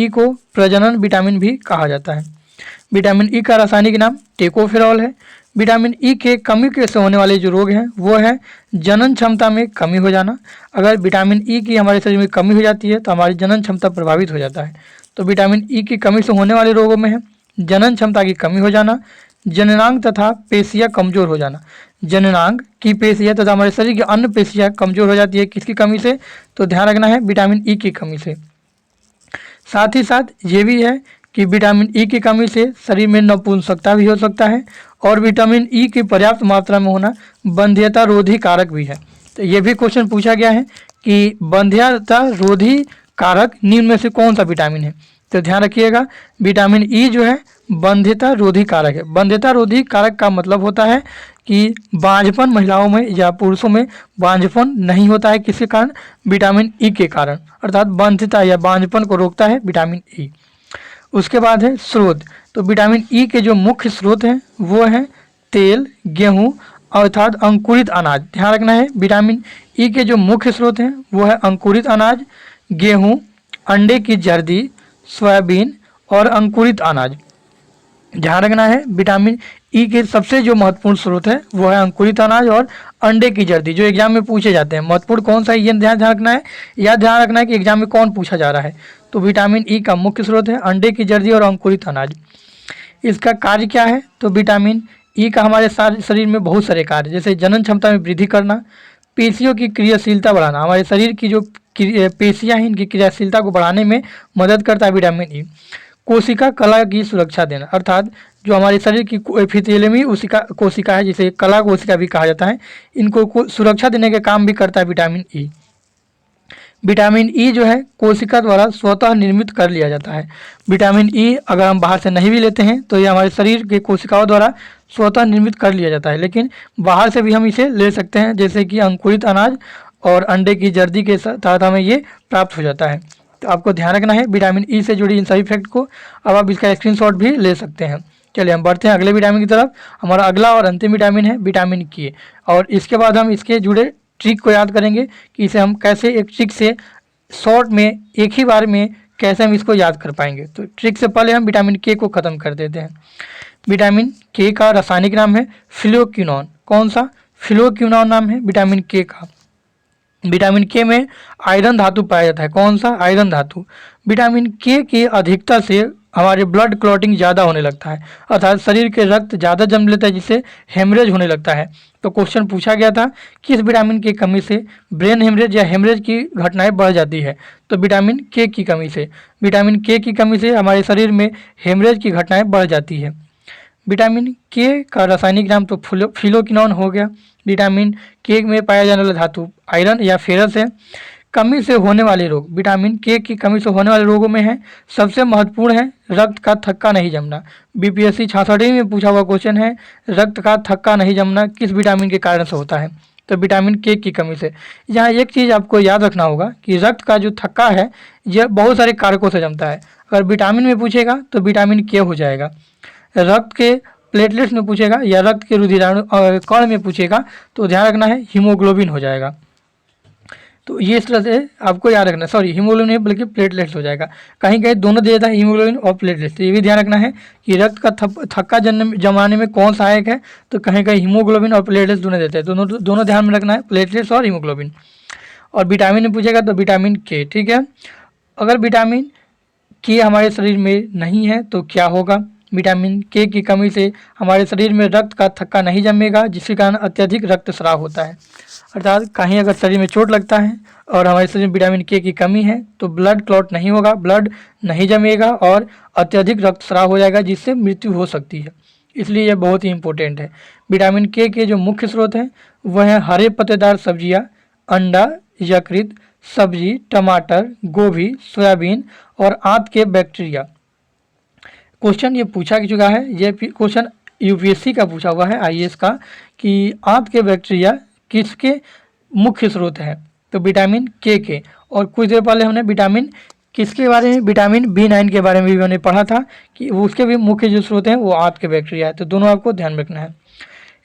को प्रजनन विटामिन भी कहा जाता है। विटामिन ई का रासायनिक नाम टेकोफेरॉल है। विटामिन ई के कमी से होने वाले जो रोग हैं वो है जनन क्षमता में कमी हो जाना। अगर विटामिन ई की हमारे शरीर में कमी हो जाती है तो हमारी जनन क्षमता प्रभावित हो जाता है। तो विटामिन ई की कमी से होने वाले रोगों में है जनन क्षमता की कमी हो जाना, जननांग तथा पेशियाँ कमजोर हो जाना। जननांग की पेशियाँ तथा हमारे शरीर की अन्य पेशियाँ कमजोर हो जाती है, किसकी कमी से? तो ध्यान रखना है विटामिन ई की कमी से। साथ ही साथ ये भी है कि विटामिन ई की कमी से शरीर में नपुंसकता भी हो सकता है और विटामिन ई की पर्याप्त मात्रा में होना बंध्यता रोधी कारक भी है। तो ये भी क्वेश्चन पूछा गया है कि बंध्यता रोधी कारक निम्न में से कौन सा विटामिन है? तो ध्यान रखिएगा, विटामिन ई जो है बंध्यता रोधी कारक है। बंध्यता रोधी कारक का मतलब होता है कि बांझपन महिलाओं में या पुरुषों में बांझपन नहीं होता है किसी कारण, विटामिन ई के कारण, अर्थात बंध्यता या बांझपन को रोकता है विटामिन ई। उसके बाद है स्रोत। तो विटामिन ई के जो मुख्य स्रोत हैं वो हैं तेल, गेहूँ अर्थात अंकुरित अनाज। ध्यान रखना है, विटामिन ई के जो मुख्य स्रोत हैं वो है अंकुरित अनाज, गेहूँ, अंडे की जर्दी, सोयाबीन और अंकुरित अनाज। ध्यान रखना है, विटामिन ई के सबसे जो महत्वपूर्ण स्रोत है वो है अंकुरित अनाज और अंडे की जर्दी, जो एग्जाम में पूछे जाते हैं। महत्वपूर्ण कौन सा है ये ध्यान रखना है, या ध्यान रखना है कि एग्जाम में कौन पूछा जा रहा है। तो विटामिन ई का मुख्य स्रोत है अंडे की जर्दी और अंकुरित अनाज। इसका कार्य क्या है, तो विटामिन ई का हमारे शरीर में बहुत सारे कार्य, जैसे जनन क्षमता में वृद्धि करना, पेशियों की क्रियाशीलता बढ़ाना। हमारे शरीर की जो पेशियां हैं इनकी क्रियाशीलता को बढ़ाने में मदद करता है विटामिन ई। कोशिका कला की सुरक्षा देना, अर्थात जो हमारे शरीर की एपिथेलियमी कोशिका है जिसे कला कोशिका भी कहा जाता है, इनको सुरक्षा देने का काम भी करता है विटामिन ई। विटामिन ई जो है कोशिका द्वारा स्वतः निर्मित कर लिया जाता है। विटामिन ई अगर हम बाहर से नहीं भी लेते हैं तो ये हमारे शरीर के कोशिकाओं द्वारा स्वतः निर्मित कर लिया जाता है, लेकिन बाहर से भी हम इसे ले सकते हैं, जैसे कि अंकुरित अनाज और अंडे की जर्दी के साथ हमें ये प्राप्त हो जाता है। तो आपको ध्यान रखना है विटामिन ई से जुड़ी इन सभी फैक्ट को। अब आप इसका स्क्रीनशॉट भी ले सकते हैं। चलिए हम बढ़ते हैं अगले विटामिन की तरफ। हमारा अगला और अंतिम विटामिन है विटामिन के, और इसके बाद हम इसके जुड़े ट्रिक को याद करेंगे कि इसे हम कैसे एक ट्रिक से शॉर्ट में एक ही बार में कैसे हम इसको याद कर पाएंगे। तो ट्रिक से पहले हम विटामिन के को ख़त्म कर देते हैं। विटामिन के का रासायनिक नाम है फिलोक्विनोन। कौन सा? फिलोक्विनोन नाम है विटामिन के का। विटामिन के में आयरन धातु पाया जाता है। कौन सा? आयरन धातु। विटामिन के की अधिकता से हमारे ब्लड क्लॉटिंग ज़्यादा होने लगता है, अर्थात शरीर के रक्त ज़्यादा जम लेता है जिससे हेमरेज होने लगता है। तो क्वेश्चन पूछा गया था किस विटामिन की कमी से ब्रेन हेमरेज या हेमरेज की घटनाएं बढ़ जाती है? तो विटामिन के की कमी से। विटामिन के की कमी से हमारे शरीर में हेमरेज की घटनाएं बढ़ जाती है। विटामिन के का रासायनिक नाम तो फिलोक्विनोन हो गया। विटामिन के में पाया जाने वाला धातु आयरन या फेरस है। कमी से होने वाले रोग, विटामिन के की कमी से होने वाले रोगों में है सबसे महत्वपूर्ण है रक्त का थक्का नहीं जमना। बीपीएससी 66 में पूछा हुआ क्वेश्चन है, रक्त का थक्का नहीं जमना किस विटामिन के कारण से होता है? तो विटामिन के की कमी से। यहाँ एक चीज़ आपको याद रखना होगा कि रक्त का जो थक्का है यह बहुत सारे कारकों से जमता है। अगर विटामिन में पूछेगा तो विटामिन के हो जाएगा, रक्त के प्लेटलेट्स में पूछेगा या रक्त के रुधिराणु कण में पूछेगा तो ध्यान रखना है हीमोग्लोबिन हो जाएगा। तो ये इस तरह से आपको याद रखना, सॉरी हीमोग्लोबिन नहीं बल्कि प्लेटलेट्स हो जाएगा। कहीं कहीं दोनों दे देता है हीमोग्लोबिन और प्लेटलेट्स, तो ये भी ध्यान रखना है कि रक्त का थक्का जमाने में कौन सहायक है? तो कहीं कहीं हीमोग्लोबिन और प्लेटलेट्स दोनों देते हैं, दोनों ध्यान में रखना है, प्लेटलेट्स और हीमोग्लोबिन। और विटामिन में पूछेगा तो विटामिन के, ठीक है। अगर विटामिन के हमारे शरीर में नहीं है तो क्या होगा? विटामिन के की कमी से हमारे शरीर में रक्त का थक्का नहीं जमेगा जिसके कारण अत्यधिक रक्तस्राव होता है। अर्थात कहीं अगर शरीर में चोट लगता है और हमारे शरीर में विटामिन के की कमी है तो ब्लड क्लॉट नहीं होगा, ब्लड नहीं जमेगा और अत्यधिक रक्तस्राव हो जाएगा जिससे मृत्यु हो सकती है। इसलिए यह बहुत ही इंपॉर्टेंट है। विटामिन के जो मुख्य स्रोत हैं वह है हरे पत्तेदार सब्जियां, अंडा, यकृत, सब्जी, टमाटर, गोभी, सोयाबीन और आंत के बैक्टीरिया। क्वेश्चन ये पूछा चुका है, ये क्वेश्चन यूपीएससी का पूछा हुआ है, आईएएस का, कि आंत के बैक्टीरिया किसके मुख्य स्रोत हैं? तो विटामिन के। और कुछ देर पहले हमने विटामिन किसके बारे में, विटामिन B9 के बारे में भी हमने पढ़ा था कि उसके भी मुख्य जो स्रोत हैं वो आंत के बैक्टीरिया है। तो दोनों आपको ध्यान रखना है।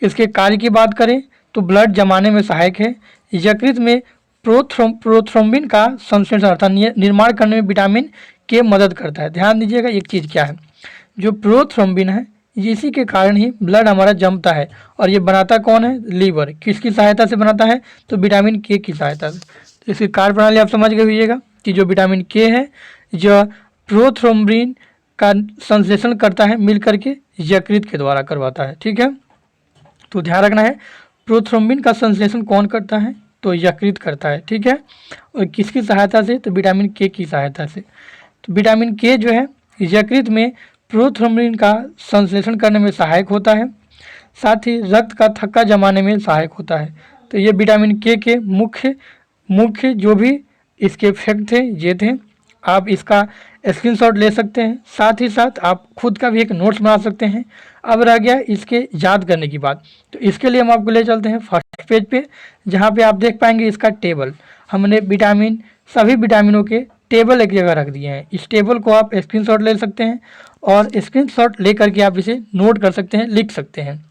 इसके कार्य की बात करें तो ब्लड जमाने में सहायक है। यकृत में प्रोथ्रोम्बिन का संश्लेषण अर्थात निर्माण करने में विटामिन के मदद करता है। ध्यान दीजिएगा एक चीज़ क्या है, जो प्रोथ्रोम्बिन है इसी के कारण ही ब्लड हमारा जमता है, और ये बनाता कौन है? लीवर। किसकी सहायता से बनाता है? तो विटामिन के की सहायता से। तो इसकी कार्य प्रणाली आप समझ गए होइएगा कि जो विटामिन के है जो प्रोथ्रोम्बिन का संश्लेषण करता है मिल करके यकृत के द्वारा करवाता है, ठीक है। तो ध्यान रखना है प्रोथ्रोम्बिन का संश्लेषण कौन करता है? तो यकृत करता है, ठीक है। और किसकी सहायता से? तो विटामिन के की सहायता से। तो विटामिन के जो है यकृत में प्रोथ्रोम्बिन का संश्लेषण करने में सहायक होता है, साथ ही रक्त का थक्का जमाने में सहायक होता है। तो ये विटामिन के मुख्य जो भी इसके इफेक्ट थे ये थे। आप इसका स्क्रीनशॉट ले सकते हैं। साथ ही साथ आप खुद का भी एक नोट्स बना सकते हैं। अब रह गया इसके याद करने की बात, तो इसके लिए हम आपको ले चलते हैं फर्स्ट पेज पे, जहाँ पे आप देख पाएंगे इसका टेबल। हमने विटामिन, सभी विटामिनों के टेबल एक जगह रख दिए हैं। इस टेबल को आप स्क्रीनशॉट ले सकते हैं और स्क्रीनशॉट ले करके आप इसे नोट कर सकते हैं, लिख सकते हैं।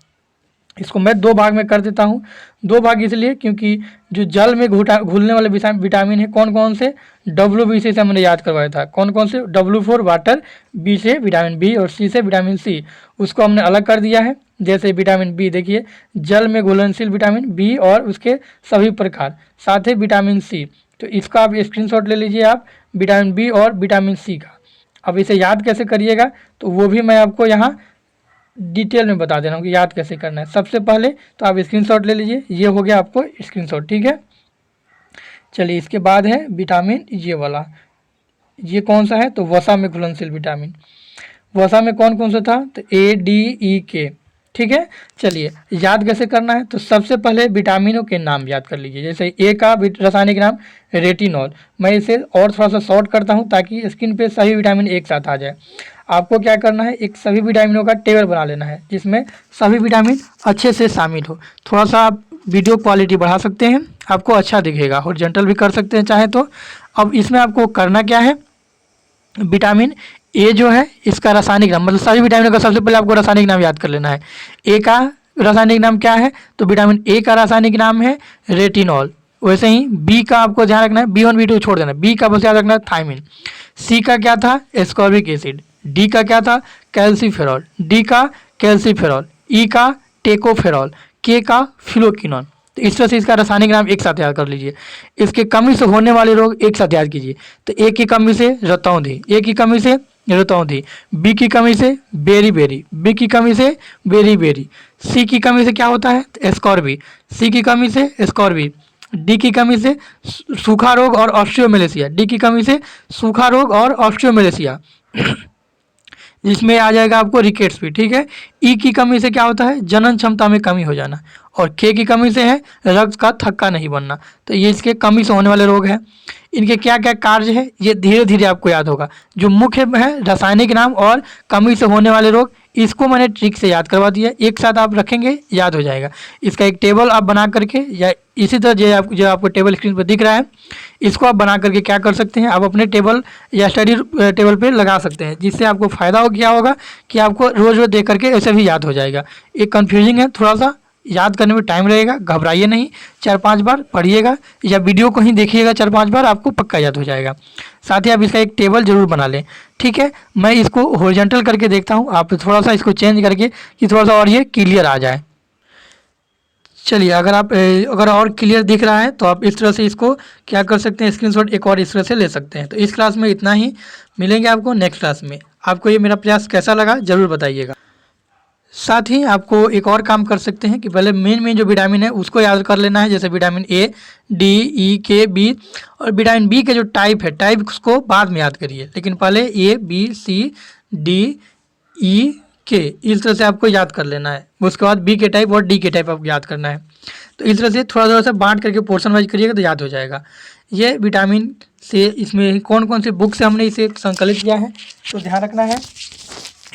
इसको मैं 2 भाग में कर देता हूँ। 2 भाग इसलिए क्योंकि जो जल में घुलने वाले विटामिन है कौन कौन से, WBC से हमने याद करवाया था। कौन कौन से, W4 वाटर, B से विटामिन बी और C से विटामिन C, उसको हमने अलग कर दिया है। जैसे विटामिन बी देखिए, जल में घुलनशील विटामिन बी और उसके सभी प्रकार, साथ ही विटामिन C। तो इसका आप स्क्रीनशॉट ले लीजिए आप, विटामिन बी और विटामिन C का। अब इसे याद कैसे करिएगा तो वो भी मैं आपको यहाँ डिटेल में बता दे रहा हूँ कि याद कैसे करना है। सबसे पहले तो आप स्क्रीनशॉट ले लीजिए, ये हो गया आपको स्क्रीनशॉट, ठीक है। चलिए इसके बाद है विटामिन ये वाला, ये कौन सा है तो वसा में घुलनशील विटामिन। वसा में कौन कौन सा था तो ADEK, ठीक है। चलिए याद कैसे करना है तो सबसे पहले विटामिनों के नाम याद कर लीजिए। जैसे ए का रासायनिक नाम रेटिनॉल, मैं इसे और थोड़ा सा शॉर्ट करता हूँ ताकि स्क्रीन पे सभी विटामिन एक साथ आ जाए। आपको क्या करना है, एक सभी विटामिनों का टेबल बना लेना है जिसमें सभी विटामिन अच्छे से शामिल हो। थोड़ा सा आप वीडियो क्वालिटी बढ़ा सकते हैं, आपको अच्छा दिखेगा। हॉरिजॉन्टल भी कर सकते हैं चाहे तो। अब इसमें आपको करना क्या है, विटामिन ए जो है इसका रासायनिक नाम, मतलब सभी विटामिनों का सबसे पहले आपको रासायनिक नाम याद कर लेना है। ए का रासायनिक नाम क्या है तो विटामिन ए का रासायनिक नाम है रेटिनॉल। वैसे ही बी का आपको ध्यान रखना है, B1 B2 छोड़ देना, बी का बस याद रखना है थायमिन। सी का क्या था एस्कॉर्बिक एसिड। डी का क्या था कैल्सीफेरॉल। डी का कैल्सीफेरॉल। ई का टेकोफेरॉल। के का फिलोक्विनोन। तो इस तरह से इसका रासायनिक नाम एक साथ याद कर लीजिए। इसके कमी से होने वाले रोग एक साथ याद कीजिए। तो ए की कमी से रतौंधी, ए की कमी से रतौंधी, बी की कमी से बेरी बेरी, बी की कमी से बेरी बेरी, सी की कमी से क्या होता है एस्कॉर्बी, सी की कमी से एस्कॉर्बी, डी की कमी से सूखा रोग और ऑस्टियोमेलेसिया, डी की कमी से सूखा रोग और ऑस्टियोमेलेसिया जिसमें आ जाएगा आपको रिकेट्स भी, ठीक है। ई की कमी से क्या होता है जनन क्षमता में कमी हो जाना, और के की कमी से है रक्त का थक्का नहीं बनना। तो ये इसके कमी से होने वाले रोग हैं। इनके क्या क्या कार्य है ये धीरे धीरे आपको याद होगा। जो मुख्य है रासायनिक नाम और कमी से होने वाले रोग, इसको मैंने ट्रिक से याद करवा दिया, एक साथ आप रखेंगे याद हो जाएगा। इसका एक टेबल आप बना करके, या इसी तरह जो आपको टेबल स्क्रीन पर दिख रहा है इसको आप बना करके क्या कर सकते हैं, आप अपने टेबल या स्टडी टेबल पे लगा सकते हैं, जिससे आपको फ़ायदा हो क्या होगा कि आपको रोज़ रोज़ देख करके ऐसे भी याद हो जाएगा। एक कन्फ्यूजिंग है थोड़ा सा, याद करने में टाइम लगेगा, घबराइए नहीं, 4-5 बार पढ़िएगा या वीडियो को ही देखिएगा 4-5 बार, आपको पक्का याद हो जाएगा। साथ ही आप इसका एक टेबल जरूर बना लें, ठीक है। मैं इसको हॉरिजॉन्टल करके देखता हूँ, आप थोड़ा सा इसको चेंज करके कि थोड़ा सा और ये क्लियर आ जाए। चलिए अगर और क्लियर दिख रहा है तो आप इस तरह से इसको क्या कर सकते हैं, स्क्रीनशॉट एक और इस तरह से ले सकते हैं। तो इस क्लास में इतना ही, मिलेंगे आपको नेक्स्ट क्लास में। आपको ये मेरा प्रयास कैसा लगा ज़रूर बताइएगा। साथ ही आपको एक और काम कर सकते हैं कि पहले मेन जो विटामिन है उसको याद कर लेना है, जैसे विटामिन ए, डी, ई, के, बी, और विटामिन बी के जो टाइप है टाइप्स को बाद में याद करिए, लेकिन पहले ए, बी, सी, डी, ई, के, इस तरह से आपको याद कर लेना है। उसके बाद बी के टाइप और डी के टाइप आपको याद करना है। तो इस तरह से थोड़ा सा बांट करके पोर्शन वाइज करिएगा तो याद हो जाएगा। ये विटामिन से इसमें कौन कौन से बुक से हमने इसे संकलित किया है तो ध्यान रखना है।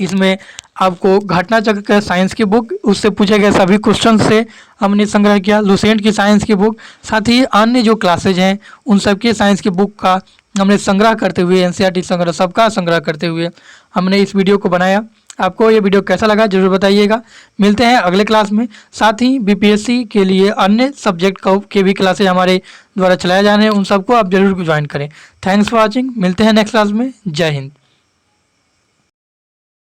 इसमें आपको घटना चक्र का साइंस की बुक, उससे पूछे गए सभी क्वेश्चन से हमने संग्रह किया, लुसेंट की साइंस की बुक, साथ ही अन्य जो क्लासेज हैं उन सब के साइंस की बुक का हमने संग्रह करते हुए, NCERT संग्रह सबका संग्रह करते हुए हमने इस वीडियो को बनाया। आपको ये वीडियो कैसा लगा जरूर बताइएगा। मिलते हैं अगले क्लास में। साथ ही BPSC के लिए अन्य सब्जेक्ट के भी क्लासेज हमारे द्वारा चलाए जा रहे हैं, उन सबको आप जरूर ज्वाइन करें। Thanks for watching. मिलते हैं नेक्स्ट क्लास में। जय हिंद।